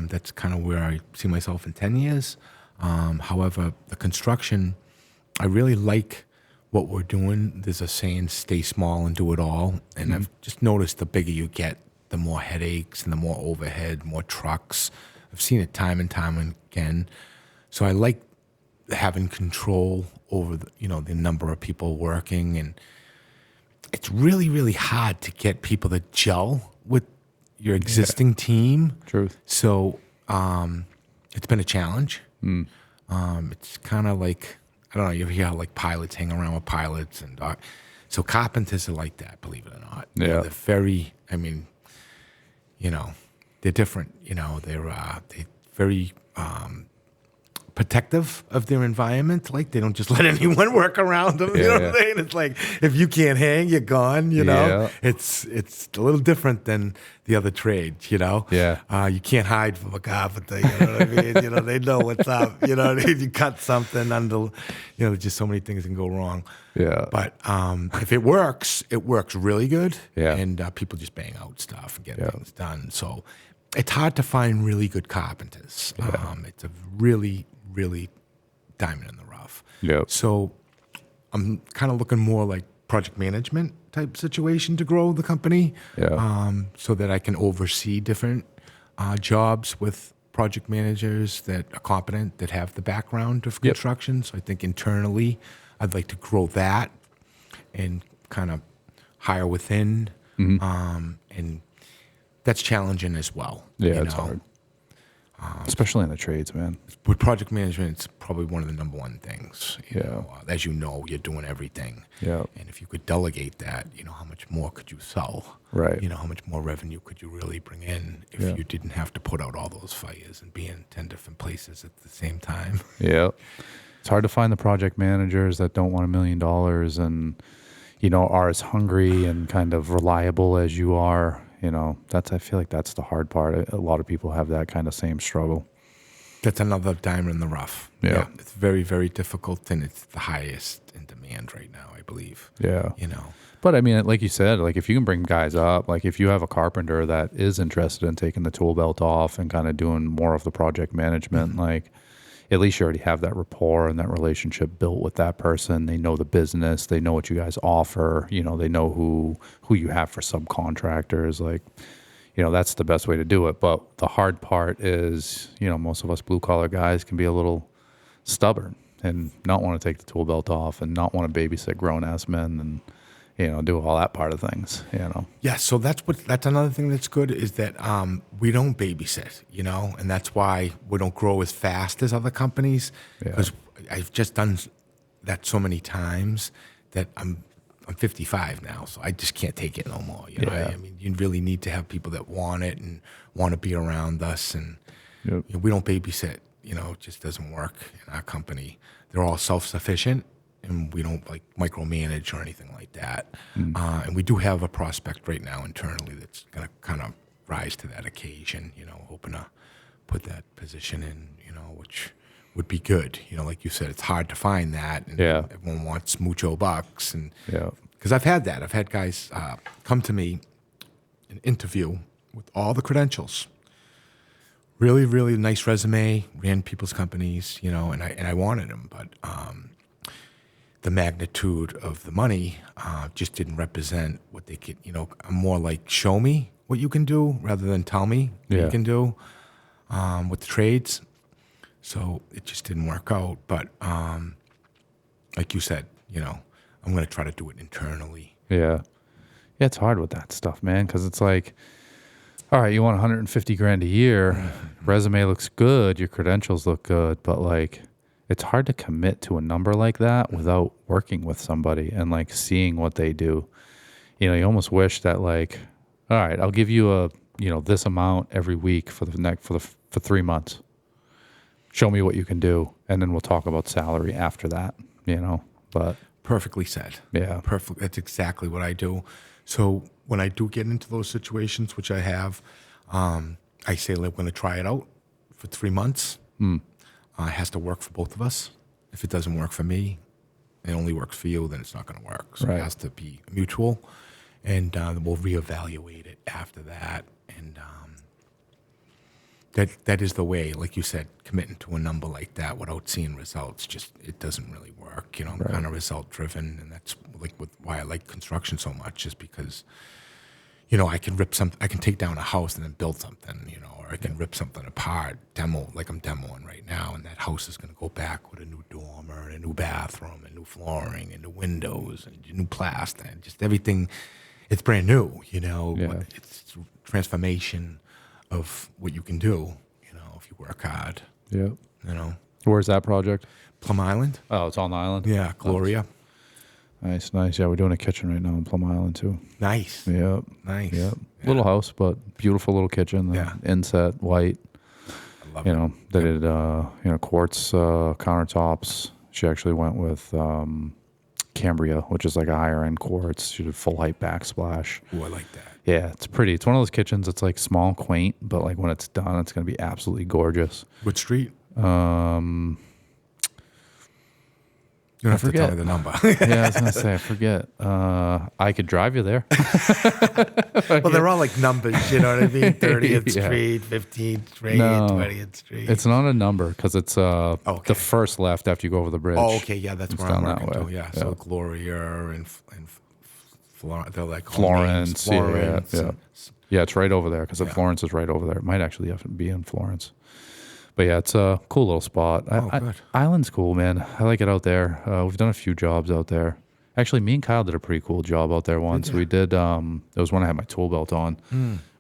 [SPEAKER 3] That's kind of where I see myself in 10 years. However, the construction, I really like what we're doing. There's a saying, stay small and do it all. And I've just noticed the bigger you get, the more headaches and the more overhead, more trucks. I've seen it time and time again. So I like having control over the number of people working. And it's really, really hard to get people to gel with your existing team.
[SPEAKER 2] Truth.
[SPEAKER 3] So it's been a challenge. It's kind of like, I don't know, you hear how like pilots hang around with pilots. And so carpenters are like that, believe it or not.
[SPEAKER 2] Yeah.
[SPEAKER 3] You know, they're very, I mean, you know, they're different. You know, they're very protective of their environment. Like they don't just let anyone work around them. You know what I'm saying? It's like if you can't hang, you're gone. You know, it's a little different than the other trades. You know, you can't hide from a carpenter. You know what I mean? You know, they know what's up. You know, if you cut something under, you know, just so many things can go wrong.
[SPEAKER 2] Yeah.
[SPEAKER 3] But if it works really good.
[SPEAKER 2] Yeah.
[SPEAKER 3] And people just bang out stuff and get things done. So it's hard to find really good carpenters. It's a really diamond in the rough.
[SPEAKER 2] Yeah.
[SPEAKER 3] So I'm kind of looking more like project management type situation to grow the company.
[SPEAKER 2] Yeah.
[SPEAKER 3] So that I can oversee different jobs with project managers that are competent, that have the background of construction. So I think internally I'd like to grow that and kind of hire within. And that's challenging as well.
[SPEAKER 2] Yeah, it's hard. Especially in the trades, man.
[SPEAKER 3] With project management, it's probably one of the number one things. You
[SPEAKER 2] Yeah.
[SPEAKER 3] know, as you know, you're doing everything.
[SPEAKER 2] Yeah.
[SPEAKER 3] And if you could delegate that, you know, how much more could you sell?
[SPEAKER 2] Right.
[SPEAKER 3] You know, how much more revenue could you really bring in if you didn't have to put out all those fires and be in 10 different places at the same time?
[SPEAKER 2] Yeah. It's hard to find the project managers that don't want $1 million and, are as hungry and kind of reliable as you are. I feel like that's the hard part. A lot of people have that kind of same struggle.
[SPEAKER 3] That's another diamond in the rough.
[SPEAKER 2] Yeah.
[SPEAKER 3] It's very, very difficult, and it's the highest in demand right now, I believe.
[SPEAKER 2] Yeah.
[SPEAKER 3] You know.
[SPEAKER 2] But I mean, like you said, like if you can bring guys up, like if you have a carpenter that is interested in taking the tool belt off and kind of doing more of the project management, like at least you already have that rapport and that relationship built with that person. They know the business, they know what you guys offer, they know who you have for subcontractors. Like, that's the best way to do it. But the hard part is, most of us blue collar guys can be a little stubborn and not want to take the tool belt off and not want to babysit grown ass men and, do all that part of things,
[SPEAKER 3] Yeah, so that's another thing that's good is that we don't babysit, and that's why we don't grow as fast as other companies because I've just done that so many times that I'm 55 now, so I just can't take it no more. I mean, you really need to have people that want it and want to be around us, and we don't babysit. It just doesn't work in our company. They're all self-sufficient. And we don't micromanage or anything like that. And we do have a prospect right now internally that's going to kind of rise to that occasion, hoping to put that position in, which would be good. Like you said, it's hard to find that. And everyone wants mucho bucks. And because I've had that. I've had guys come to me and interview with all the credentials. Really, really nice resume, ran people's companies, and I wanted them, but the magnitude of the money just didn't represent what they could, I'm more like, show me what you can do rather than tell me what you can do with the trades. So it just didn't work out. But like you said, I'm going to try to do it internally.
[SPEAKER 2] Yeah, it's hard with that stuff, man, because it's like, all right, you want 150 grand a year, resume looks good, your credentials look good, but like, it's hard to commit to a number like that without working with somebody and like seeing what they do. You almost wish that like, all right, I'll give you this amount every week for 3 months. Show me what you can do, and then we'll talk about salary after that. But
[SPEAKER 3] perfectly said.
[SPEAKER 2] Yeah,
[SPEAKER 3] perfect. That's exactly what I do. So when I do get into those situations, which I have, I say, we're going to try it out for 3 months. It has to work for both of us. If it doesn't work for me, it only works for you, then it's not going to work. So it has to be mutual, and we'll reevaluate it after that. And that is the way, like you said, committing to a number like that without seeing results, it doesn't really work. I'm kind of result driven, and that's why I like construction so much, is because I can I can take down a house and then build something, or I can rip something apart, demo, like I'm demoing right now, and that house is going to go back with a new dormer, and a new bathroom, and new flooring, and new windows, and new plaster, and just everything. It's brand new, It's transformation of what you can do, if you work hard.
[SPEAKER 2] Yeah. Where's that project?
[SPEAKER 3] Plum Island.
[SPEAKER 2] Oh, it's on the island?
[SPEAKER 3] Yeah, Gloria.
[SPEAKER 2] Nice. Yeah, we're doing a kitchen right now in Plum Island too.
[SPEAKER 3] Nice.
[SPEAKER 2] Yep.
[SPEAKER 3] Nice.
[SPEAKER 2] Yep. Yeah. Little house, but beautiful little kitchen. Inset, white.
[SPEAKER 3] I love it.
[SPEAKER 2] They did quartz countertops. She actually went with Cambria, which is like a higher end quartz. She did full height backsplash.
[SPEAKER 3] Oh, I like that.
[SPEAKER 2] Yeah, it's pretty. It's one of those kitchens. It's like small, quaint, but like when it's done, it's going to be absolutely gorgeous.
[SPEAKER 3] What street? You don't have to tell me the number.
[SPEAKER 2] Yeah, I was going to say, I forget. I could drive you there.
[SPEAKER 3] Well, they're all like numbers, you know what I mean? 30th Street, 15th Street, 20th Street.
[SPEAKER 2] It's not a number because it's the first left after you go over the bridge.
[SPEAKER 3] Oh, okay, yeah, that's where I'm working to. Yeah, so Gloria and they're like
[SPEAKER 2] Florence. Yeah, it's right over there because Florence is right over there. It might actually have to be in Florence. But yeah, it's a cool little spot.
[SPEAKER 3] Good.
[SPEAKER 2] Island's cool, man. I like it out there. We've done a few jobs out there. Actually, me and Kyle did a pretty cool job out there once. We did, it was when I had my tool belt on.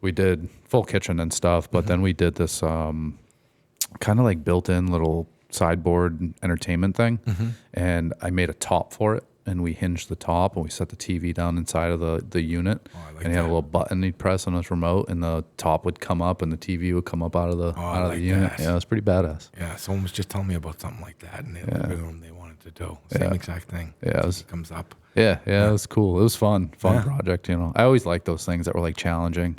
[SPEAKER 2] We did full kitchen and stuff, but then we did this kind of like built-in little sideboard entertainment thing. And I made a top for it. And we hinged the top, and we set the TV down inside of the unit.
[SPEAKER 3] Oh, I like
[SPEAKER 2] and he had a little button he'd press on his remote, and the top would come up, and the TV would come up out of the unit. Yeah, it was pretty badass.
[SPEAKER 3] Yeah, someone was just telling me about something like that, and they wanted to do same exact thing.
[SPEAKER 2] Yeah,
[SPEAKER 3] it comes up.
[SPEAKER 2] Yeah, it was cool. It was fun project. I always liked those things that were like challenging.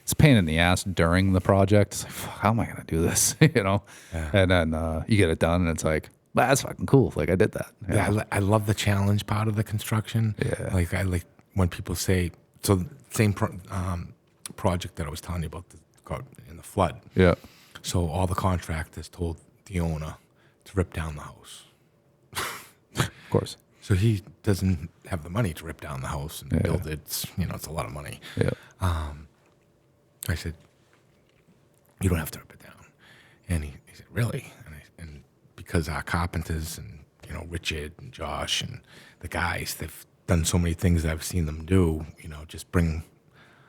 [SPEAKER 2] It's a pain in the ass during the project. It's like, how am I going to do this? And then you get it done, and it's like, well, that's fucking cool. Like I did that.
[SPEAKER 3] I love the challenge part of the construction.
[SPEAKER 2] Yeah.
[SPEAKER 3] Like I like when people say, so the same project that I was telling you about in the flood.
[SPEAKER 2] Yeah.
[SPEAKER 3] So all the contractors told the owner to rip down the house.
[SPEAKER 2] Of course.
[SPEAKER 3] So he doesn't have the money to rip down the house and build it. It's a lot of money.
[SPEAKER 2] Yeah.
[SPEAKER 3] I said, you don't have to rip it down. And he said, really? And because our carpenters and, Richard and Josh and the guys, they've done so many things that I've seen them do, just bring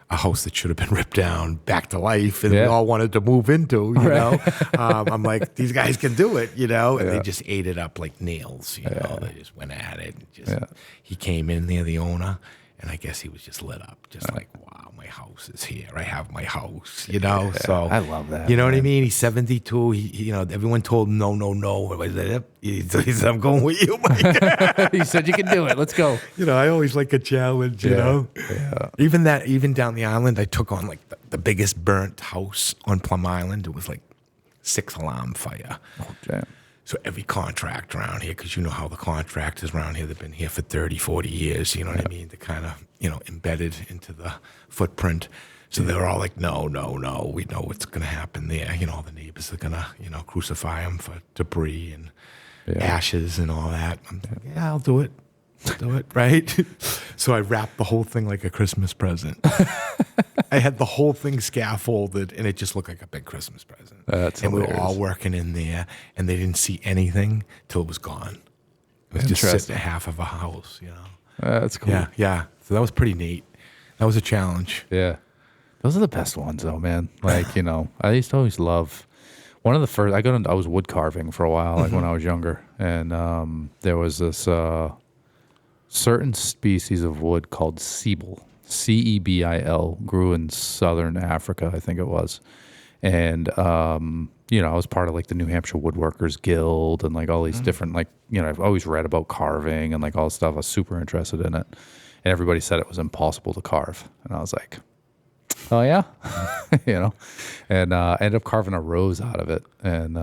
[SPEAKER 3] a house that should have been ripped down back to life and we all wanted to move into, you know. I'm like, these guys can do it, and they just ate it up like nails, They just went at it. He came in there, the owner, and I guess he was just lit up, just like, wow, my house is here. I have my house, So
[SPEAKER 2] I love that.
[SPEAKER 3] You know what I mean? He's 72. He everyone told him no. I said, yep. He said, I'm going with you, Mike.
[SPEAKER 2] He said, you can do it. Let's go.
[SPEAKER 3] I always like a challenge, you know?
[SPEAKER 2] Yeah.
[SPEAKER 3] Even down the island, I took on like the biggest burnt house on Plum Island. It was like 6 alarm fire.
[SPEAKER 2] Oh, damn.
[SPEAKER 3] So every contractor around here, because you know how the contractors around here, they've been here for 30, 40 years, you know what I mean? They're kind of, embedded into the footprint. So they were all like, no, we know what's going to happen there. All the neighbors are going to, crucify them for debris and ashes and all that. I'm like, yeah, I'll do it. Do it, right? So I wrapped the whole thing like a Christmas present. I had the whole thing scaffolded, and it just looked like a big Christmas present.
[SPEAKER 2] That's
[SPEAKER 3] and
[SPEAKER 2] hilarious.
[SPEAKER 3] we were all working in there, and they didn't see anything till it was gone. It was just sitting at half of a house,
[SPEAKER 2] That's cool.
[SPEAKER 3] Yeah. So that was pretty neat. That was a challenge.
[SPEAKER 2] Yeah. Those are the best ones, though, man. Like, I used to always love one of the first. I was wood carving for a while, like when I was younger, and there was this certain species of wood called Cebil, Cebil, grew in southern Africa, I think it was, and I was part of like the New Hampshire Woodworkers Guild and like all these different I've always read about carving and like all this stuff. I was super interested in it, and everybody said it was impossible to carve, and I was like, oh yeah, and I ended up carving a rose out of it, and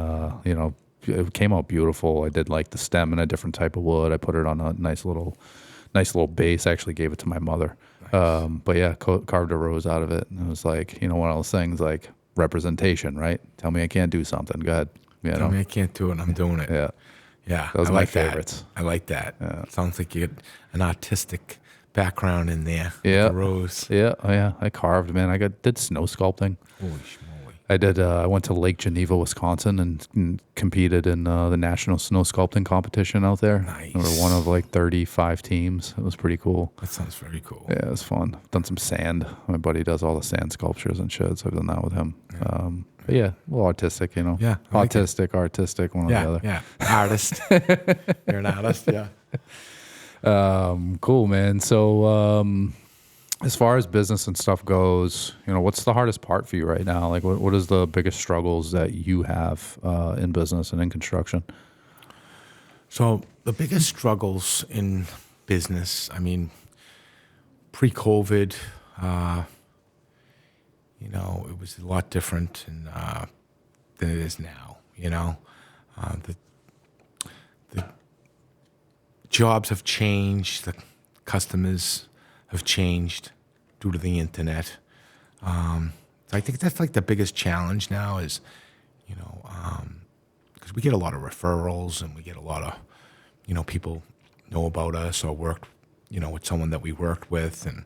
[SPEAKER 2] it came out beautiful. I did like the stem in a different type of wood. I put it on a nice little base. I actually gave it to my mother. Nice. But yeah, carved a rose out of it, and it was like one of those things like representation, right? Tell me I can't do something. Go ahead.
[SPEAKER 3] Tell me I can't do it. I'm doing it. Yeah.
[SPEAKER 2] Those are my favorites.
[SPEAKER 3] I like that. Sounds like you get an artistic background in there.
[SPEAKER 2] Yeah,
[SPEAKER 3] with the rose.
[SPEAKER 2] Yeah, I carved, man. did snow sculpting.
[SPEAKER 3] Holy schmoly!
[SPEAKER 2] I did. I went to Lake Geneva, Wisconsin, and competed in the national snow sculpting competition out there.
[SPEAKER 3] Nice.
[SPEAKER 2] We were one of like 35 teams. It was pretty cool.
[SPEAKER 3] That sounds very cool.
[SPEAKER 2] Yeah, it was fun. Done some sand. My buddy does all the sand sculptures and shit, so I've done that with him.
[SPEAKER 3] Yeah.
[SPEAKER 2] But yeah, a little artistic,
[SPEAKER 3] Yeah.
[SPEAKER 2] Artistic, one or the other.
[SPEAKER 3] Yeah. Artist. You're an artist. Yeah.
[SPEAKER 2] Cool, man. So, as far as business and stuff goes, what's the hardest part for you right now? Like, what is the biggest struggles that you have in business and in construction?
[SPEAKER 3] So the biggest struggles in business, pre-COVID, it was a lot different than it is now. The jobs have changed. The customers have changed due to the internet. So I think that's like the biggest challenge now is, because we get a lot of referrals and we get a lot of, people know about us or worked, with someone that we worked with. And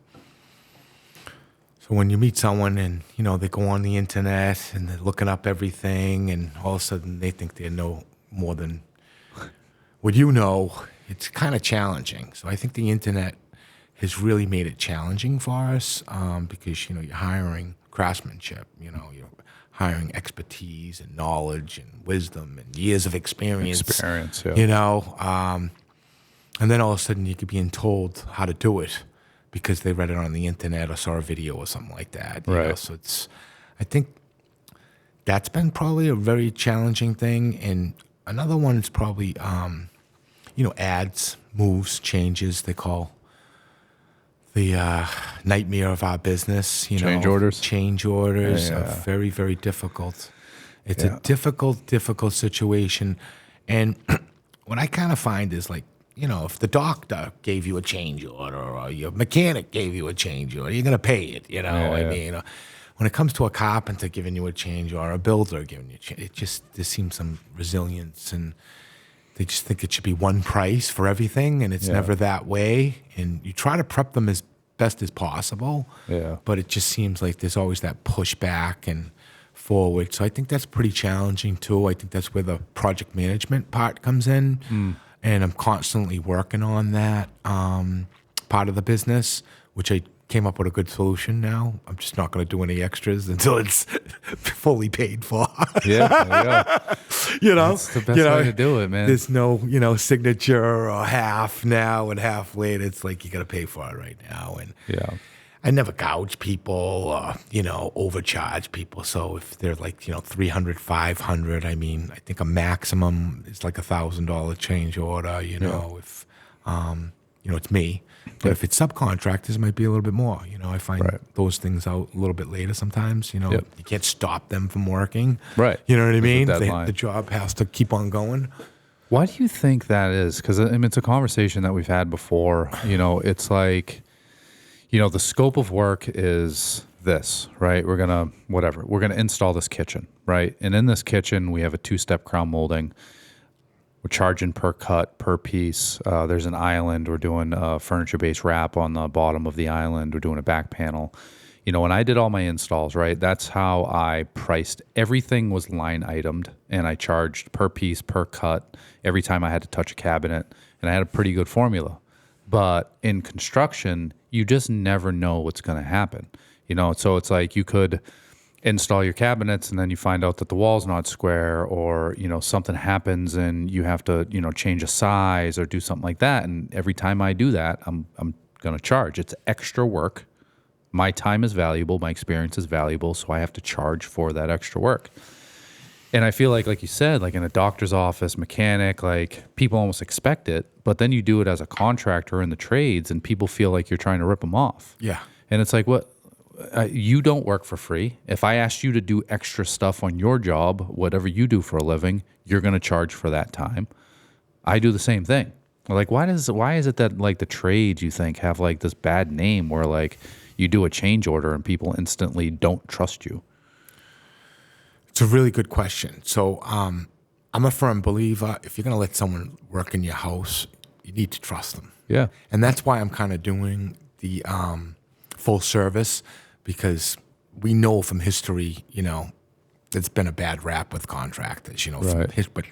[SPEAKER 3] so when you meet someone and, they go on the internet and they're looking up everything and all of a sudden they think they know more than what it's kind of challenging. So I think the internet has really made it challenging for us because, you're hiring craftsmanship, you're hiring expertise and knowledge and wisdom and years of experience.
[SPEAKER 2] Yeah.
[SPEAKER 3] And then all of a sudden you could be told how to do it because they read it on the internet or saw a video or something like that.
[SPEAKER 2] Right.
[SPEAKER 3] So I think that's been probably a very challenging thing. And another one is probably, adds, moves, changes, they call the nightmare of our business.
[SPEAKER 2] Change orders?
[SPEAKER 3] Change orders are very, very difficult. It's a difficult situation. And what I kind of find is like, if the doctor gave you a change order or your mechanic gave you a change order, you're going to pay it, I mean, when it comes to a carpenter giving you a change or a builder giving you a change, there seems some resilience, and they just think it should be one price for everything, and it's never that way. And you try to prep them as best as possible, but it just seems like there's always that pushback and forward. So I think that's pretty challenging too. I think that's where the project management part comes in, and I'm constantly working on that part of the business, which I came up with a good solution now. I'm just not going to do any extras until it's fully paid for.
[SPEAKER 2] Yeah, there you go.
[SPEAKER 3] That's
[SPEAKER 2] the best way to do it, man.
[SPEAKER 3] There's no, signature or half now and half later. It's like you got to pay for it right now. And I never gouge people or, overcharge people. So if they're like, $300, $500, I mean, I think a maximum is like $1,000 change order, if, it's me. But if it's subcontractors, it might be a little bit more. I find those things out a little bit later sometimes. You can't stop them from working.
[SPEAKER 2] Right.
[SPEAKER 3] You know what I mean?
[SPEAKER 2] Deadline.
[SPEAKER 3] The job has to keep on going.
[SPEAKER 2] Why do you think that is? Because it's a conversation that we've had before. It's like, the scope of work is this, right? We're going to install this kitchen, right? And in this kitchen, we have a 2-step crown molding. We're charging per cut, per piece. There's an island. We're doing a furniture-based wrap on the bottom of the island. We're doing a back panel. When I did all my installs, right, that's how I priced. Everything was line itemed, and I charged per piece, per cut, every time I had to touch a cabinet, and I had a pretty good formula. But in construction, you just never know what's going to happen. So it's like you could install your cabinets and then you find out that the wall's not square, or something happens and you have to change a size or do something like that. And every time I do that, I'm going to charge. It's extra work. My time is valuable, my experience is valuable, so I have to charge for that extra work. And I feel like you said, like in a doctor's office, mechanic, like people almost expect it, but then you do it as a contractor in the trades and people feel like you're trying to rip them off.
[SPEAKER 3] Yeah.
[SPEAKER 2] And it's like, what? You don't work for free. If I asked you to do extra stuff on your job, whatever you do for a living, you're going to charge for that time. I do the same thing. Like, why is it that like the trades, you think, have like this bad name where like you do a change order and people instantly don't trust you?
[SPEAKER 3] It's a really good question. So I'm a firm believer, if you're going to let someone work in your house, you need to trust them.
[SPEAKER 2] Yeah.
[SPEAKER 3] And that's why I'm kind of doing the full service, because we know from history, there's been a bad rap with contractors, but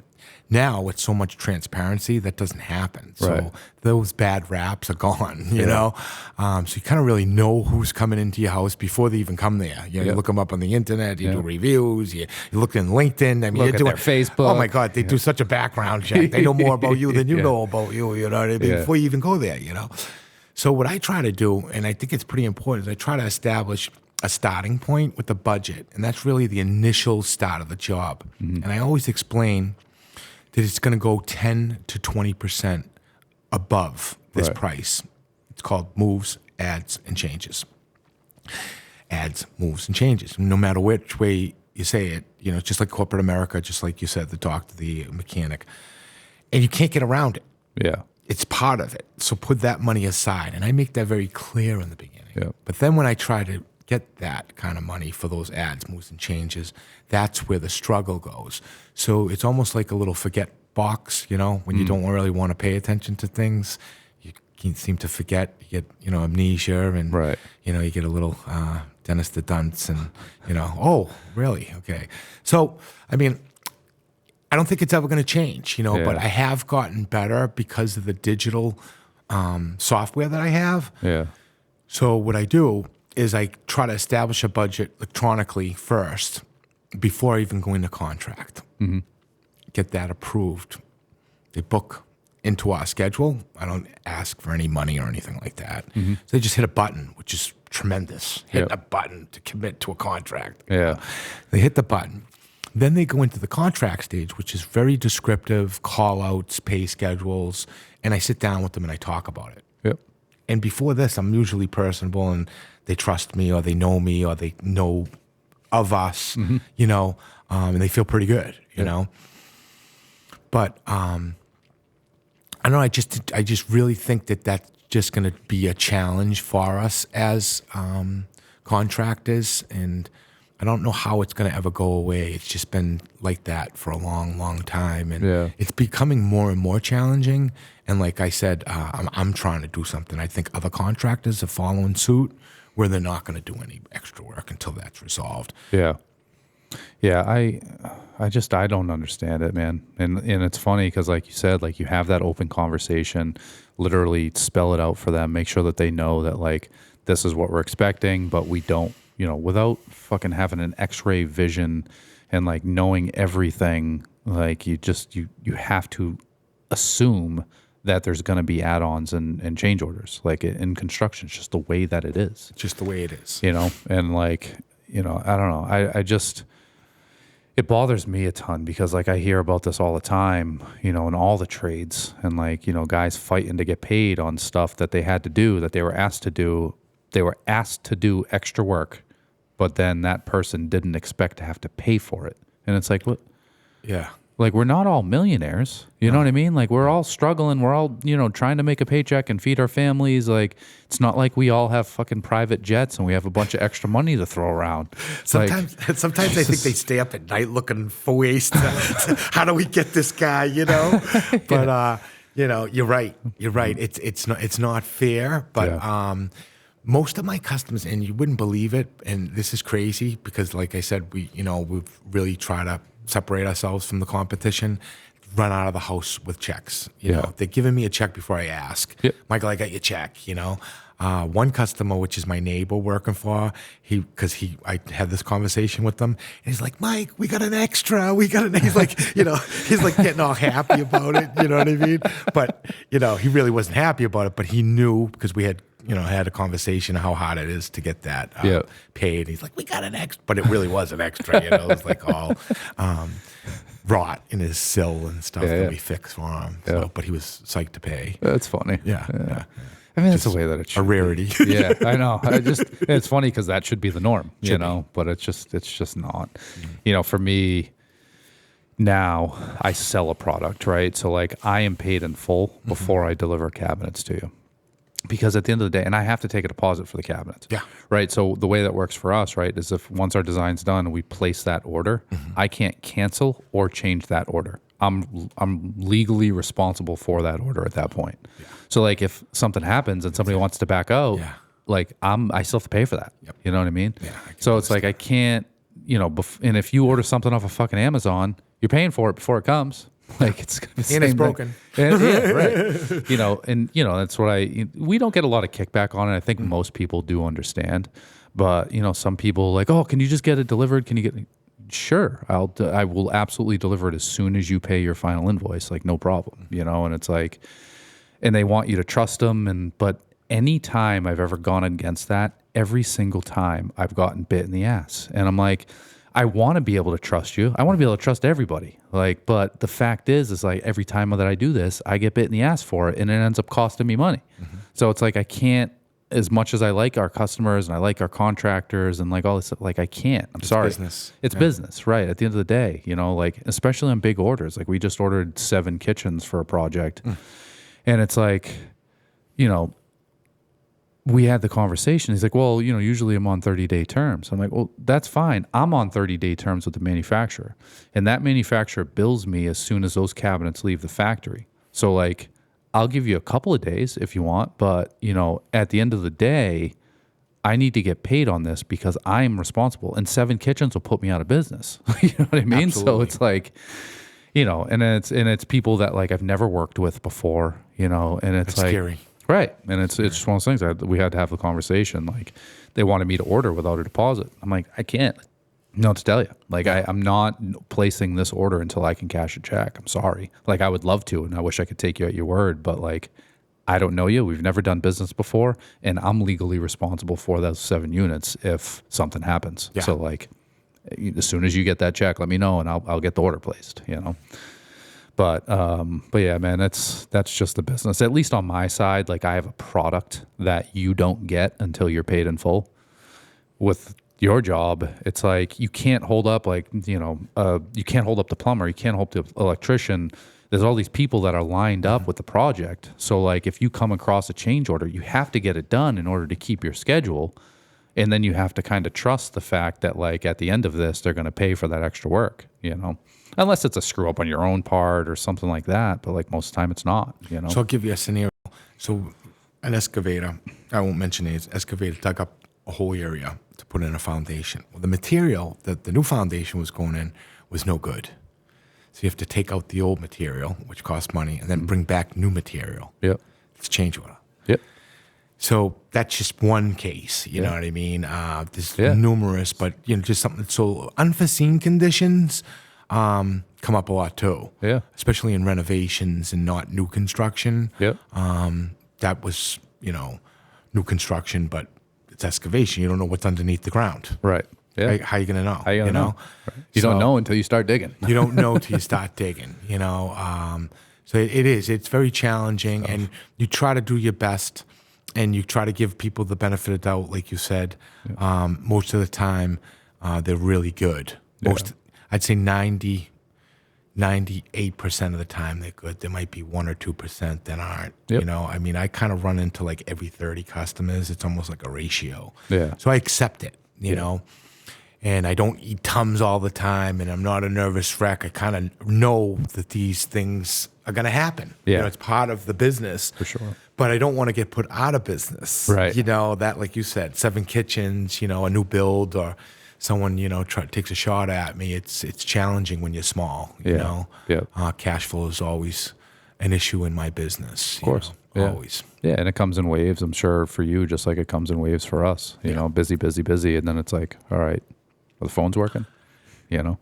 [SPEAKER 3] now it's so much transparency that doesn't happen. So those bad raps are gone, you know? So you kind of really know who's coming into your house before they even come there. You look them up on the internet, you do reviews, you look in LinkedIn. I mean,
[SPEAKER 2] look at their Facebook.
[SPEAKER 3] Oh my God, they do such a background check. They know more about you than you know about you, you know what I mean? Before you even go there, So what I try to do, and I think it's pretty important, is I try to establish a starting point with the budget, and that's really the initial start of the job. Mm-hmm. And I always explain that it's going to go 10 to 20% above this price. It's called moves, adds, and changes. Adds, moves, and changes. No matter which way you say it, it's just like corporate America, just like you said, the doctor, the mechanic. And you can't get around it.
[SPEAKER 2] Yeah.
[SPEAKER 3] It's part of it. So put that money aside. And I make that very clear in the beginning.
[SPEAKER 2] Yeah.
[SPEAKER 3] But then when I try to get that kind of money for those adds, moves, and changes, that's where the struggle goes. So it's almost like a little forget box, when you don't really want to pay attention to things. You can't seem to forget. You get, amnesia, and, you get a little Dennis the Dunce, and, oh, really? Okay. So, I mean, I don't think it's ever going to change, but I have gotten better because of the digital software that I have.
[SPEAKER 2] Yeah.
[SPEAKER 3] So what I do is I try to establish a budget electronically first before I even go into contract. Mm-hmm. Get that approved. They book into our schedule. I don't ask for any money or anything like that. Mm-hmm. So they just hit a button, which is tremendous. Hit a button to commit to a contract.
[SPEAKER 2] Yeah.
[SPEAKER 3] They hit the button. Then they go into the contract stage, which is very descriptive, call outs, pay schedules, and I sit down with them and I talk about it.
[SPEAKER 2] Yep.
[SPEAKER 3] And before this, I'm usually personable and they trust me or they know me or they know of us, you know, and they feel pretty good, you know. But I don't know. I just really think that that's just going to be a challenge for us as contractors, and I don't know how it's going to ever go away. It's just been like that for a long, long time, and it's becoming more and more challenging. And like I said, I'm trying to do something. I think other contractors are following suit, where they're not going to do any extra work until that's resolved.
[SPEAKER 2] Yeah. I don't understand it, man. And it's funny because, like you said, like you have that open conversation, literally spell it out for them, make sure that they know that like this is what we're expecting, but we don't, you know, without fucking having an X-ray vision and like knowing everything. Like you have to assume that there's going to be add-ons and change orders. Like in construction, it's just the way that it is.
[SPEAKER 3] Just the way it is,
[SPEAKER 2] you know. And like, you know, I don't know. I just. It bothers me a ton because like I hear about this all the time, you know, in all the trades, and like, you know, guys fighting to get paid on stuff that they had to do, that they were asked to do. They were asked to do extra work, but then that person didn't expect to have to pay for it. And it's like, what?
[SPEAKER 3] Yeah.
[SPEAKER 2] Like, we're not all millionaires. You know what I mean? Like, we're all struggling. We're all, you know, trying to make a paycheck and feed our families. Like, it's not like we all have fucking private jets and we have a bunch of extra money to throw around.
[SPEAKER 3] Sometimes I think they stay up at night looking for ways to, how do we get this guy, you know? But, you know, you're right. It's not fair, but most of my customers, and you wouldn't believe it, and this is crazy because, like I said, we've really tried to separate ourselves from the competition, run out of the house with checks. You know, they're giving me a check before I ask.
[SPEAKER 2] Yep.
[SPEAKER 3] Michael, I got your check, you know. One customer, which is my neighbor working for, I had this conversation with them, and he's like, Mike, we got an extra. He's like, you know, he's like getting all happy about it. You know what I mean? But, you know, he really wasn't happy about it, but he knew because we had, you know, had a conversation how hard it is to get that paid. He's like, we got an extra, but it really was an extra, you know, it was like all rot in his sill and stuff that we fixed for him. So, but he was psyched to pay.
[SPEAKER 2] That's funny.
[SPEAKER 3] Yeah.
[SPEAKER 2] I mean, that's the way that it should
[SPEAKER 3] a rarity.
[SPEAKER 2] be. Yeah, I know. It's funny because that should be the norm, you know, but it's just not. You know, for me now, I sell a product, right? So like I am paid in full before I deliver cabinets to you. Because at the end of the day, and I have to take a deposit for the cabinets. Yeah. Right. So the way that works for us, right, is if once our design's done and we place that order, I can't cancel or change that order. I'm legally responsible for that order at that point. Yeah. So like if something happens and somebody wants to back out, like I still have to pay for that. Yep. You know what I mean? Yeah. So it's like I can't, you know, and if you order something off of fucking Amazon, you're paying for it before it comes. Like it's gonna be the same
[SPEAKER 3] and it's broken.
[SPEAKER 2] And, right. You know, and you know that's what we don't get a lot of kickback on it. I think most people do understand, but you know, some people like, oh, can you just get it delivered? Can you get? Sure, I will absolutely deliver it as soon as you pay your final invoice. Like no problem. You know, and it's like, and they want you to trust them. But any time I've ever gone against that, every single time I've gotten bit in the ass, and I'm like, I want to be able to trust you. I want to be able to trust everybody. Like, but the fact is like every time that I do this, I get bit in the ass for it, and it ends up costing me money. So it's like I can't, as much as I like our customers and I like our contractors and like all this, like I can't. I'm sorry.
[SPEAKER 3] Business.
[SPEAKER 2] It's business, right? At the end of the day, you know, like especially on big orders. Like we just ordered 7 kitchens for a project, and it's like, you know, we had the conversation. He's like, well, you know, usually I'm on 30-day terms. I'm like, well, that's fine. I'm on 30-day terms with the manufacturer. And that manufacturer bills me as soon as those cabinets leave the factory. So like, I'll give you a couple of days if you want, but you know, at the end of the day, I need to get paid on this because I'm responsible. And 7 kitchens will put me out of business. You know what I mean? Absolutely. So it's like, you know, and it's people that like I've never worked with before, you know, and it's like
[SPEAKER 3] scary.
[SPEAKER 2] Right. And it's just one of those things we had to have the conversation. Like they wanted me to order without a deposit. I'm like, I can't. No, to tell you. Like I'm not placing this order until I can cash a check. I'm sorry. Like I would love to, and I wish I could take you at your word, but like I don't know you. We've never done business before, and I'm legally responsible for those 7 units if something happens. Yeah. So like as soon as you get that check, let me know and I'll get the order placed, But yeah, man, that's just the business. At least on my side, like I have a product that you don't get until you're paid in full. With your job, it's like you can't hold up you can't hold up the plumber, you can't hold up the electrician. There's all these people that are lined up with the project. So like if you come across a change order, you have to get it done in order to keep your schedule. And then you have to kind of trust the fact that like at the end of this, they're going to pay for that extra work, unless it's a screw up on your own part or something like that. But like most of the time it's not,
[SPEAKER 3] So I'll give you a scenario. So an excavator, I won't mention names, excavator dug up a whole area to put in a foundation. Well, the material that the new foundation was going in was no good. So you have to take out the old material, which costs money, and then bring back new material.
[SPEAKER 2] Yep.
[SPEAKER 3] It's change order.
[SPEAKER 2] Yep.
[SPEAKER 3] So that's just one case, you know what I mean? There's numerous, but just something. So unforeseen conditions come up a lot too.
[SPEAKER 2] Yeah.
[SPEAKER 3] Especially in renovations and not new construction.
[SPEAKER 2] Yep.
[SPEAKER 3] That was, new construction, but it's excavation. You don't know what's underneath the ground.
[SPEAKER 2] Right. Yeah.
[SPEAKER 3] How are you going to know?
[SPEAKER 2] How you gonna know? Right. You don't know until you start digging.
[SPEAKER 3] You don't know till you start digging, So it's very challenging, and you try to do your best, and you try to give people the benefit of doubt, like you said. Yeah. Most of the time, they're really good. I'd say 98% of the time they're good. There might be 1 or 2% that aren't.
[SPEAKER 2] Yep.
[SPEAKER 3] I kind of run into like every 30 customers. It's almost like a ratio.
[SPEAKER 2] Yeah.
[SPEAKER 3] So I accept it, you know. And I don't eat Tums all the time, and I'm not a nervous wreck. I kind of know that these things are going to happen.
[SPEAKER 2] Yeah.
[SPEAKER 3] It's part of the business.
[SPEAKER 2] For sure.
[SPEAKER 3] But I don't want to get put out of business.
[SPEAKER 2] Right.
[SPEAKER 3] That, like you said, 7 kitchens, a new build, or someone, takes a shot at me. It's challenging when you're small, you know.
[SPEAKER 2] Yeah.
[SPEAKER 3] Cash flow is always an issue in my business.
[SPEAKER 2] Of course.
[SPEAKER 3] Always.
[SPEAKER 2] Yeah, and it comes in waves, I'm sure, for you, just like it comes in waves for us. You know, busy, and then it's like, all right, are the phones working? Yeah.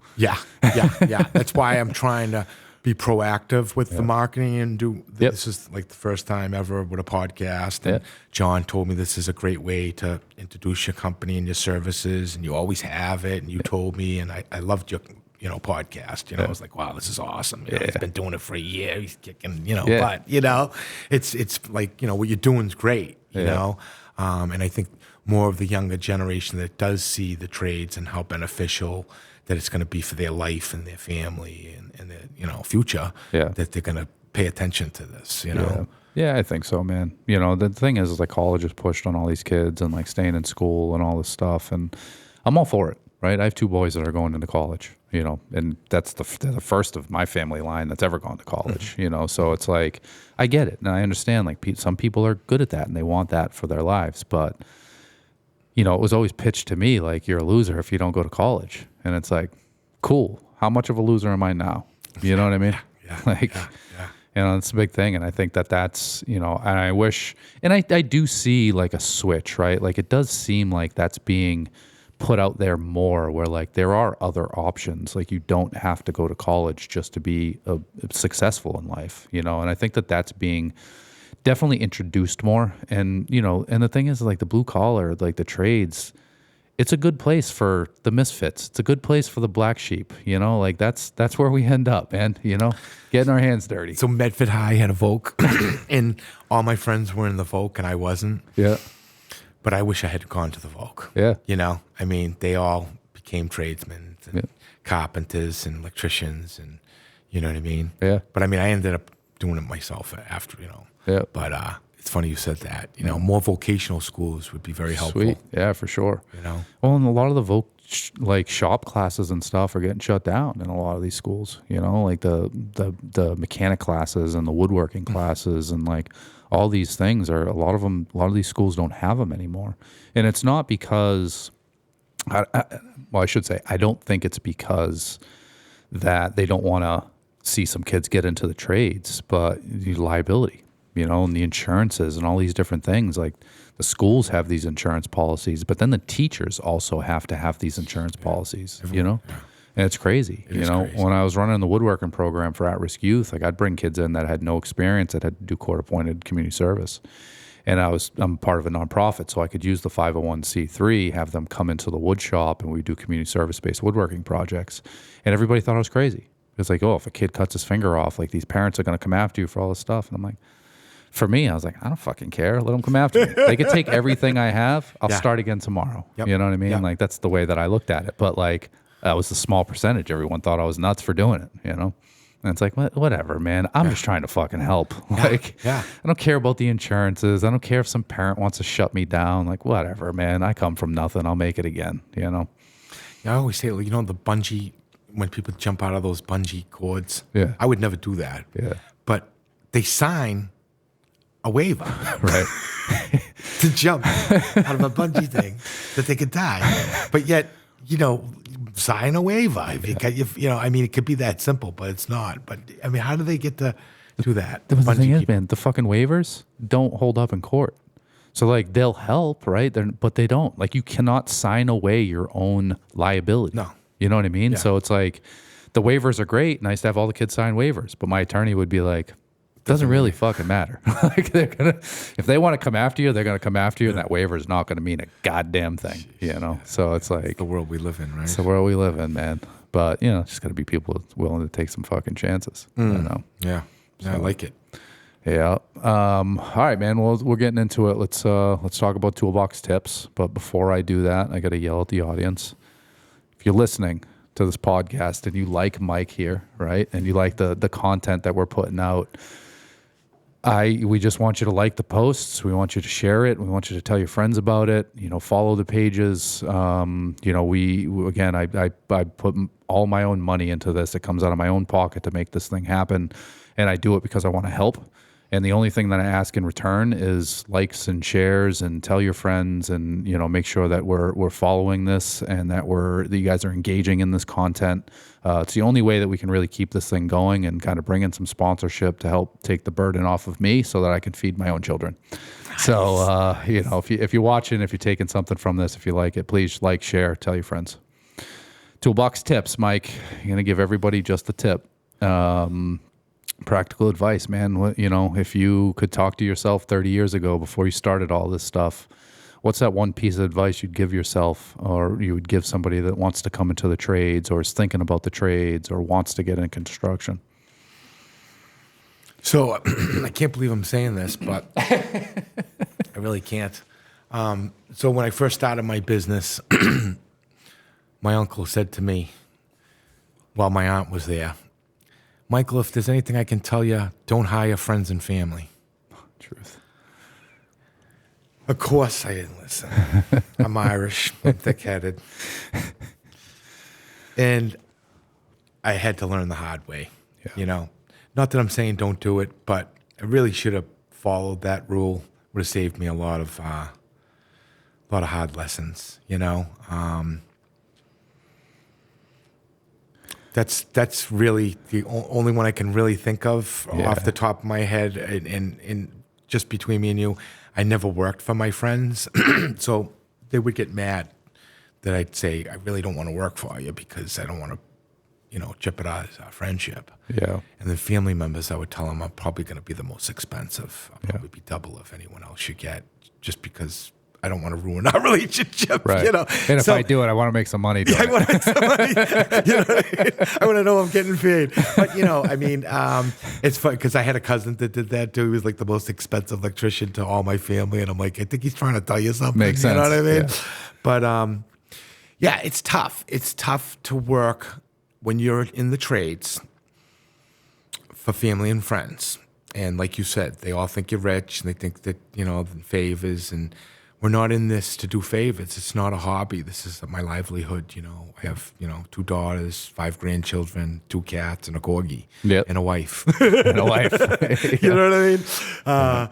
[SPEAKER 2] That's why I'm trying to be proactive with the marketing and do. This is like the first time ever with a podcast. And John told me this is a great way to introduce your company and your services, and you always have it. And you told me, and I loved your podcast. I was like, wow, this is awesome. He's been doing it for a year. He's kicking, but it's like what you're doing is great. You know, and I think more of the younger generation that does see the trades and how beneficial that it's going to be for their life and their family and their future, that they're going to pay attention to this, Yeah, I think so, man. The thing is like college is pushed on all these kids and like staying in school and all this stuff, and I'm all for it, right? I have 2 boys that are going into college, and that's the first of my family line that's ever gone to college, so it's like, I get it, and I understand, like some people are good at that and they want that for their lives, but it was always pitched to me like, you're a loser if you don't go to college. And it's like, cool. How much of a loser am I now? You know what I mean? It's a big thing. And I think that's, and I wish, and I do see like a switch, right? Like it does seem like that's being put out there more, where like there are other options. Like you don't have to go to college just to be successful in life, and I think that's being definitely introduced more. And, and the thing is like the blue collar, like the trades, it's a good place for the misfits. It's a good place for the black sheep, like that's where we end up, man, getting our hands dirty.
[SPEAKER 3] So Medford High had a Voc and all my friends were in the Voc and I wasn't.
[SPEAKER 2] Yeah.
[SPEAKER 3] But I wish I had gone to the Voc.
[SPEAKER 2] Yeah.
[SPEAKER 3] They all became tradesmen and carpenters and electricians and, you know what I mean?
[SPEAKER 2] Yeah.
[SPEAKER 3] But I ended up doing it myself after,
[SPEAKER 2] Yeah.
[SPEAKER 3] But it's funny you said that. More vocational schools would be very helpful.
[SPEAKER 2] Sweet. Yeah, for sure. Well, and a lot of the shop classes and stuff are getting shut down in a lot of these schools. Like the mechanic classes and the woodworking classes and like all these things a lot of these schools don't have them anymore. And it's not because, I should say, I don't think it's because that they don't want to see some kids get into the trades, but the liability. And the insurances and all these different things. Like the schools have these insurance policies, but then the teachers also have to have these insurance policies, And it's crazy. Crazy. When I was running the woodworking program for at-risk youth, like I'd bring kids in that had no experience, that had to do court-appointed community service. And I'm part of a nonprofit, so I could use the 501c3, have them come into the wood shop, and we do community service-based woodworking projects. And everybody thought I was crazy. It's like, oh, if a kid cuts his finger off, like these parents are going to come after you for all this stuff. And I'm like, for me, I was like, I don't fucking care. Let them come after me. They could take everything I have. I'll start again tomorrow.
[SPEAKER 3] Yep.
[SPEAKER 2] You know what I mean?
[SPEAKER 3] Yep.
[SPEAKER 2] Like that's the way that I looked at it. But like that was a small percentage. Everyone thought I was nuts for doing it. You know? And it's like, whatever, man. I'm just trying to fucking help. Like, I don't care about the insurances. I don't care if some parent wants to shut me down. Like, whatever, man. I come from nothing. I'll make it again. You know?
[SPEAKER 3] I always say, you know, the bungee, when people jump out of those bungee cords,
[SPEAKER 2] Yeah.
[SPEAKER 3] I would never do that.
[SPEAKER 2] Yeah.
[SPEAKER 3] But they sign a waiver
[SPEAKER 2] Right.
[SPEAKER 3] to jump out of a bungee thing that they could die. But yet, you know, sign a waiver. If you know, I mean, it could be that simple, but it's not. But I mean, how do they get to do that?
[SPEAKER 2] The thing is, man, the fucking waivers don't hold up in court. So like they'll help, right? But they don't. Like you cannot sign away your own liability.
[SPEAKER 3] No.
[SPEAKER 2] You know what I mean?
[SPEAKER 3] Yeah.
[SPEAKER 2] So it's like the waivers are great. Nice to have all the kids sign waivers. But my attorney would be like, doesn't really fucking matter. Like they're gonna, if they want to come after you, they're gonna come after you, and that waiver is not gonna mean a goddamn thing. You know? So it's like
[SPEAKER 3] the world we live in, right?
[SPEAKER 2] it's the world we live in, man. But you know, just gotta be people willing to take some fucking chances. You know?
[SPEAKER 3] Yeah. I like it.
[SPEAKER 2] Yeah. All right, man. Well, we're getting into it. Let's talk about toolbox tips. But before I do that, I got to yell at the audience. If you're listening to this podcast and you like Mike here, right, and you like the content that we're putting out, we just want you to like the posts. We want you to share it. We want you to tell your friends about it. You know, follow the pages. You know, I put all my own money into this. It comes out of my own pocket to make this thing happen, and I do it because I want to help. And the only thing that I ask in return is likes and shares, and tell your friends, and you know, make sure that we're following this and that you guys are engaging in this content. It's the only way that we can really keep this thing going and kind of bring in some sponsorship to help take the burden off of me, so that I can feed my own children. Nice. So you know, if you're watching, if you're taking something from this, if you like it, please like, share, tell your friends. Toolbox tips, Mike. You're gonna give everybody just a tip. Practical advice, man. You know, if you could talk to yourself 30 years ago before you started all this stuff, what's that one piece of advice you'd give yourself, or you would give somebody that wants to come into the trades, or is thinking about the trades, or wants to get in construction?
[SPEAKER 3] So I can't believe I'm saying this, but I really can't. So when I first started my business, my uncle said to me, while my aunt was there, Michael, if there's anything I can tell you, don't hire friends and family.
[SPEAKER 2] Truth.
[SPEAKER 3] Of course I didn't listen. I'm Irish. I'm thick-headed. And I had to learn the hard way, you know. Not that I'm saying don't do it, but I really should have followed that rule. Would have saved me a lot of hard lessons, you know. That's really the only one I can really think of off the top of my head. And just between me and you, I never worked for my friends, so they would get mad that I'd say, I really don't want to work for you because I don't want to, you know, jeopardize our friendship.
[SPEAKER 2] Yeah.
[SPEAKER 3] And then family members, I would tell them I'm probably going to be the most expensive. I'll probably be double if anyone else should get, just because I don't want to ruin our relationship,
[SPEAKER 2] Right.
[SPEAKER 3] you know.
[SPEAKER 2] And if I do it, I want to make some money.
[SPEAKER 3] I want to make some money. You know what I mean? I want to know I'm getting paid. But, you know, I mean, it's fun because I had a cousin that did that too. He was like the most expensive electrician to all my family. And I'm like, I think he's trying to tell you something.
[SPEAKER 2] Makes sense.
[SPEAKER 3] You know what I mean?
[SPEAKER 2] Yeah.
[SPEAKER 3] But, yeah, it's tough. It's tough to work when you're in the trades for family and friends. And like you said, they all think you're rich and they think that, you know, favors, and we're not in this to do favors. It's not a hobby. This is my livelihood. You know, I have, you know, 2 daughters, 5 grandchildren, 2 cats, and a corgi, and a wife.
[SPEAKER 2] And a wife.
[SPEAKER 3] You know what I mean?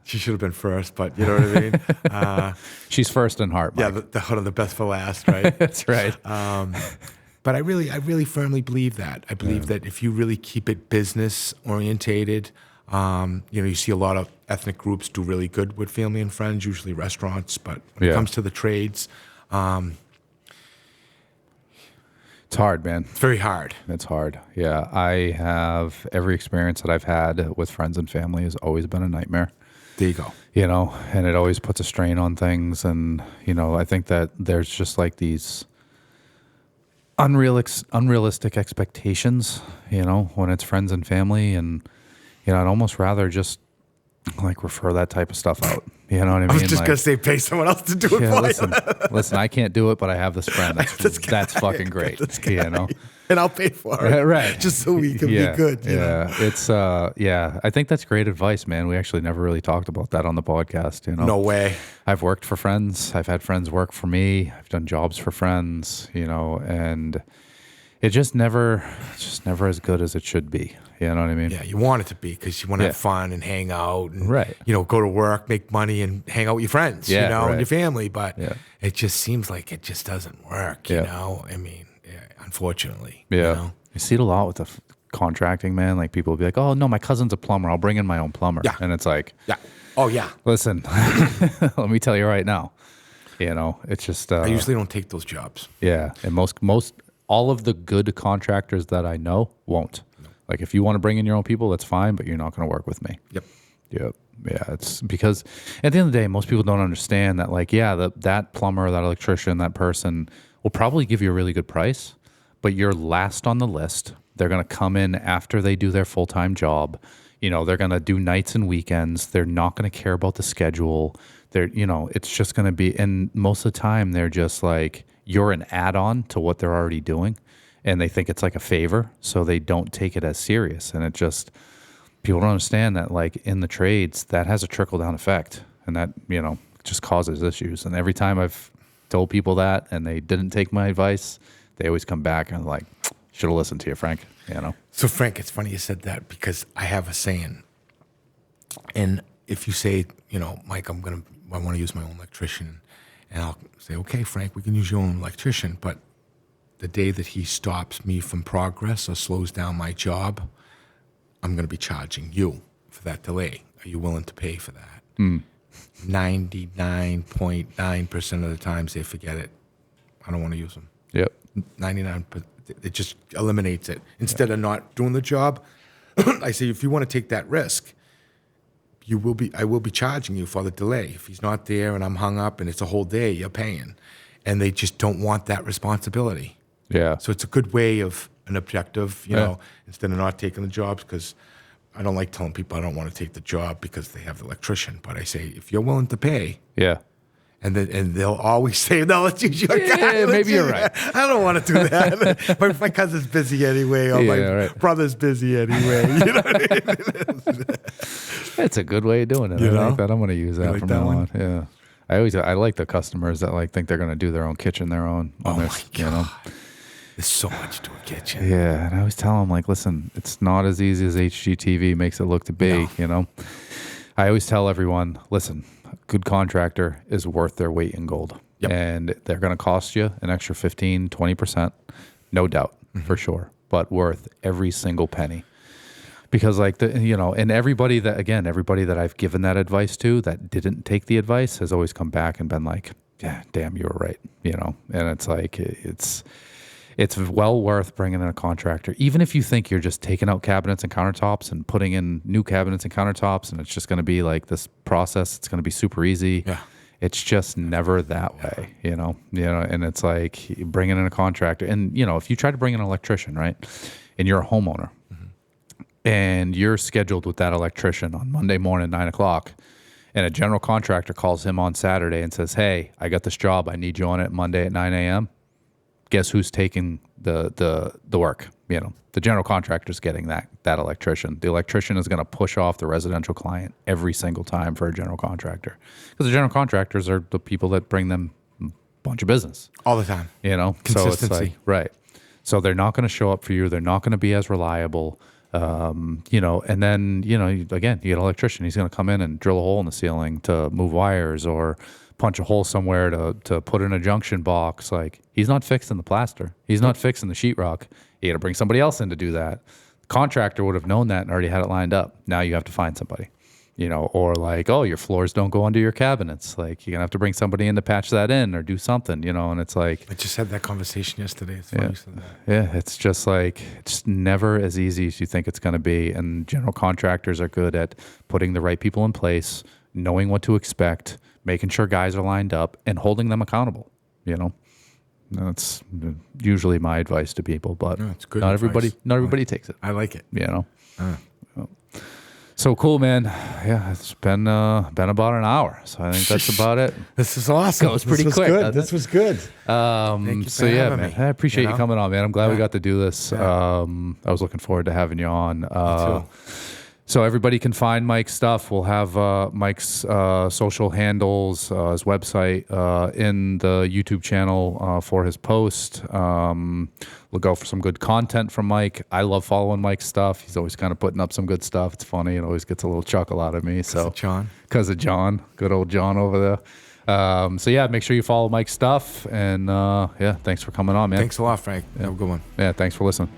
[SPEAKER 3] She should have been first, but you know what I mean?
[SPEAKER 2] She's first in heart, Mike.
[SPEAKER 3] Yeah, the best for last, right?
[SPEAKER 2] That's right.
[SPEAKER 3] But I really firmly believe that. I believe that if you really keep it business orientated, you know, you see a lot of ethnic groups do really good with family and friends, usually restaurants. But when it comes to the trades,
[SPEAKER 2] it's hard, man.
[SPEAKER 3] it's very hard.
[SPEAKER 2] It's hard. Yeah. I have every experience that I've had with friends and family has always been a nightmare.
[SPEAKER 3] There you go.
[SPEAKER 2] You know, and it always puts a strain on things. And, you know, I think that there's just like these unrealistic expectations, you know, when it's friends and family. And, you know, I'd almost rather just like refer that type of stuff out. You know what I mean?
[SPEAKER 3] I was just
[SPEAKER 2] like,
[SPEAKER 3] going to say, pay someone else to do it for you.
[SPEAKER 2] Listen, I can't do it, but I have this friend. That's fucking great. You know?
[SPEAKER 3] And I'll pay for it.
[SPEAKER 2] Right.
[SPEAKER 3] Just so we can be good. You know?
[SPEAKER 2] It's, I think that's great advice, man. We actually never really talked about that on the podcast, you know?
[SPEAKER 3] No way.
[SPEAKER 2] I've worked for friends. I've had friends work for me. I've done jobs for friends, you know, and it's just never as good as it should be. You know what I mean?
[SPEAKER 3] Yeah, you want it to be because you want to have fun and hang out and, you know, go to work, make money and hang out with your friends, you know, and your family. But it just seems like it just doesn't work, you know? I mean, unfortunately.
[SPEAKER 2] Yeah.
[SPEAKER 3] You know?
[SPEAKER 2] You see it a lot with the contracting, man. Like people will be like, oh, no, my cousin's a plumber. I'll bring in my own plumber. Yeah. And it's like,
[SPEAKER 3] oh, yeah.
[SPEAKER 2] Listen, let me tell you right now, you know, it's just.
[SPEAKER 3] I usually don't take those jobs.
[SPEAKER 2] Yeah. And most, all of the good contractors that I know won't. Like if you want to bring in your own people, that's fine, but you're not going to work with me.
[SPEAKER 3] Yep.
[SPEAKER 2] Yeah, it's because at the end of the day, most people don't understand that like, that plumber, that electrician, that person will probably give you a really good price, but you're last on the list. They're going to come in after they do their full-time job. You know, they're going to do nights and weekends. They're not going to care about the schedule. They're, you know, it's just going to be, and most of the time they're just like, you're an add-on to what they're already doing. And they think it's like a favor, so they don't take it as serious. And it just, people don't understand that like in the trades, that has a trickle-down effect. And that, you know, just causes issues. And every time I've told people that and they didn't take my advice, they always come back and like, should have listened to you, Frank, you know?
[SPEAKER 3] So Frank, it's funny you said that because I have a saying. And if you say, you know, Mike, I want to use my own electrician. And I'll say, okay, Frank, we can use your own electrician. But the day that he stops me from progress or slows down my job, I'm going to be charging you for that delay. Are you willing to pay for that? 99.9% of the times they forget it. I don't want to use them.
[SPEAKER 2] Yep.
[SPEAKER 3] 99%. It just eliminates it. Instead of not doing the job, I say, if you want to take that risk, I will be charging you for the delay. If he's not there and I'm hung up and it's a whole day, you're paying. And they just don't want that responsibility.
[SPEAKER 2] Yeah.
[SPEAKER 3] So it's a good way of an objective, you know, instead of not taking the jobs, because I don't like telling people I don't want to take the job because they have the electrician. But I say, if you're willing to pay.
[SPEAKER 2] Yeah.
[SPEAKER 3] And they'll always say, no, let's use your guy.
[SPEAKER 2] Yeah, maybe you're right.
[SPEAKER 3] I don't want to do that. my cousin's busy anyway, or my brother's busy anyway. You know what I mean?
[SPEAKER 2] It's a good way of doing it. I like that. I'm going to use that from now on. Yeah. I like the customers that like think they're going to do their own kitchen, their own.
[SPEAKER 3] Oh my God.
[SPEAKER 2] You know?
[SPEAKER 3] There's so much to a kitchen.
[SPEAKER 2] Yeah, and I always tell them, like, listen, it's not as easy as HGTV makes it look to be, you know? I always tell everyone, listen, a good contractor is worth their weight in gold. Yep. And they're going to cost you an extra 15, 20%, no doubt, for sure, but worth every single penny. Because, like, and everybody that I've given that advice to that didn't take the advice has always come back and been like, yeah, damn, you were right, you know? And it's like, it's well worth bringing in a contractor, even if you think you're just taking out cabinets and countertops and putting in new cabinets and countertops, and it's just going to be like this process. It's going to be super easy. Yeah. It's just never that way, you know, and it's like bringing in a contractor. And, you know, if you try to bring in an electrician, right, and you're a homeowner and you're scheduled with that electrician on Monday morning, 9:00, and a general contractor calls him on Saturday and says, hey, I got this job. I need you on it Monday at 9 a.m. Guess who's taking the work? You know, the general contractor's getting that electrician. The electrician is going to push off the residential client every single time for a general contractor, because the general contractors are the people that bring them a bunch of business
[SPEAKER 3] all the time.
[SPEAKER 2] You know,
[SPEAKER 3] consistency.
[SPEAKER 2] So it's like, right. So they're not going to show up for you. They're not going to be as reliable. You know, and then, you know, again, you get an electrician. He's going to come in and drill a hole in the ceiling to move wires or punch a hole somewhere to put in a junction box. Like, he's not fixing the plaster. He's not fixing the sheetrock. You got to bring somebody else in to do that. The contractor would have known that and already had it lined up. Now you have to find somebody, you know, or like, oh, your floors don't go under your cabinets. Like, you're going to have to bring somebody in to patch that in or do something, you know, and it's like.
[SPEAKER 3] I just had that conversation yesterday. It's funny you said that.
[SPEAKER 2] Yeah, it's just like, it's never as easy as you think it's going to be. And general contractors are good at putting the right people in place, knowing what to expect, making sure guys are lined up, and holding them accountable. You know, that's usually my advice to people, but
[SPEAKER 3] No, it's good
[SPEAKER 2] not
[SPEAKER 3] advice.
[SPEAKER 2] everybody takes it.
[SPEAKER 3] I like it.
[SPEAKER 2] You know. So cool, man. Yeah, it's been about an hour, so I think that's about it.
[SPEAKER 3] This is awesome.
[SPEAKER 2] That was pretty
[SPEAKER 3] this
[SPEAKER 2] quick,
[SPEAKER 3] Good.
[SPEAKER 2] doesn't
[SPEAKER 3] This was good. Thank you
[SPEAKER 2] So
[SPEAKER 3] for
[SPEAKER 2] yeah,
[SPEAKER 3] having
[SPEAKER 2] man,
[SPEAKER 3] me,
[SPEAKER 2] I appreciate you
[SPEAKER 3] know?
[SPEAKER 2] coming on, man. I'm glad we
[SPEAKER 3] Yeah.
[SPEAKER 2] got to do this. I was looking forward to having you on.
[SPEAKER 3] too.
[SPEAKER 2] So everybody can find Mike's stuff. We'll have Mike's social handles, his website in the YouTube channel for his post. Look out for some good content from Mike. I love following Mike's stuff. He's always kind of putting up some good stuff. It's funny. It always gets a little chuckle out of me. So
[SPEAKER 3] John.
[SPEAKER 2] because of John, good old John over there. So yeah, make sure you follow Mike's stuff. And yeah, thanks for coming on, man.
[SPEAKER 3] Thanks a lot, Frank. Have a good one.
[SPEAKER 2] Yeah, thanks for listening.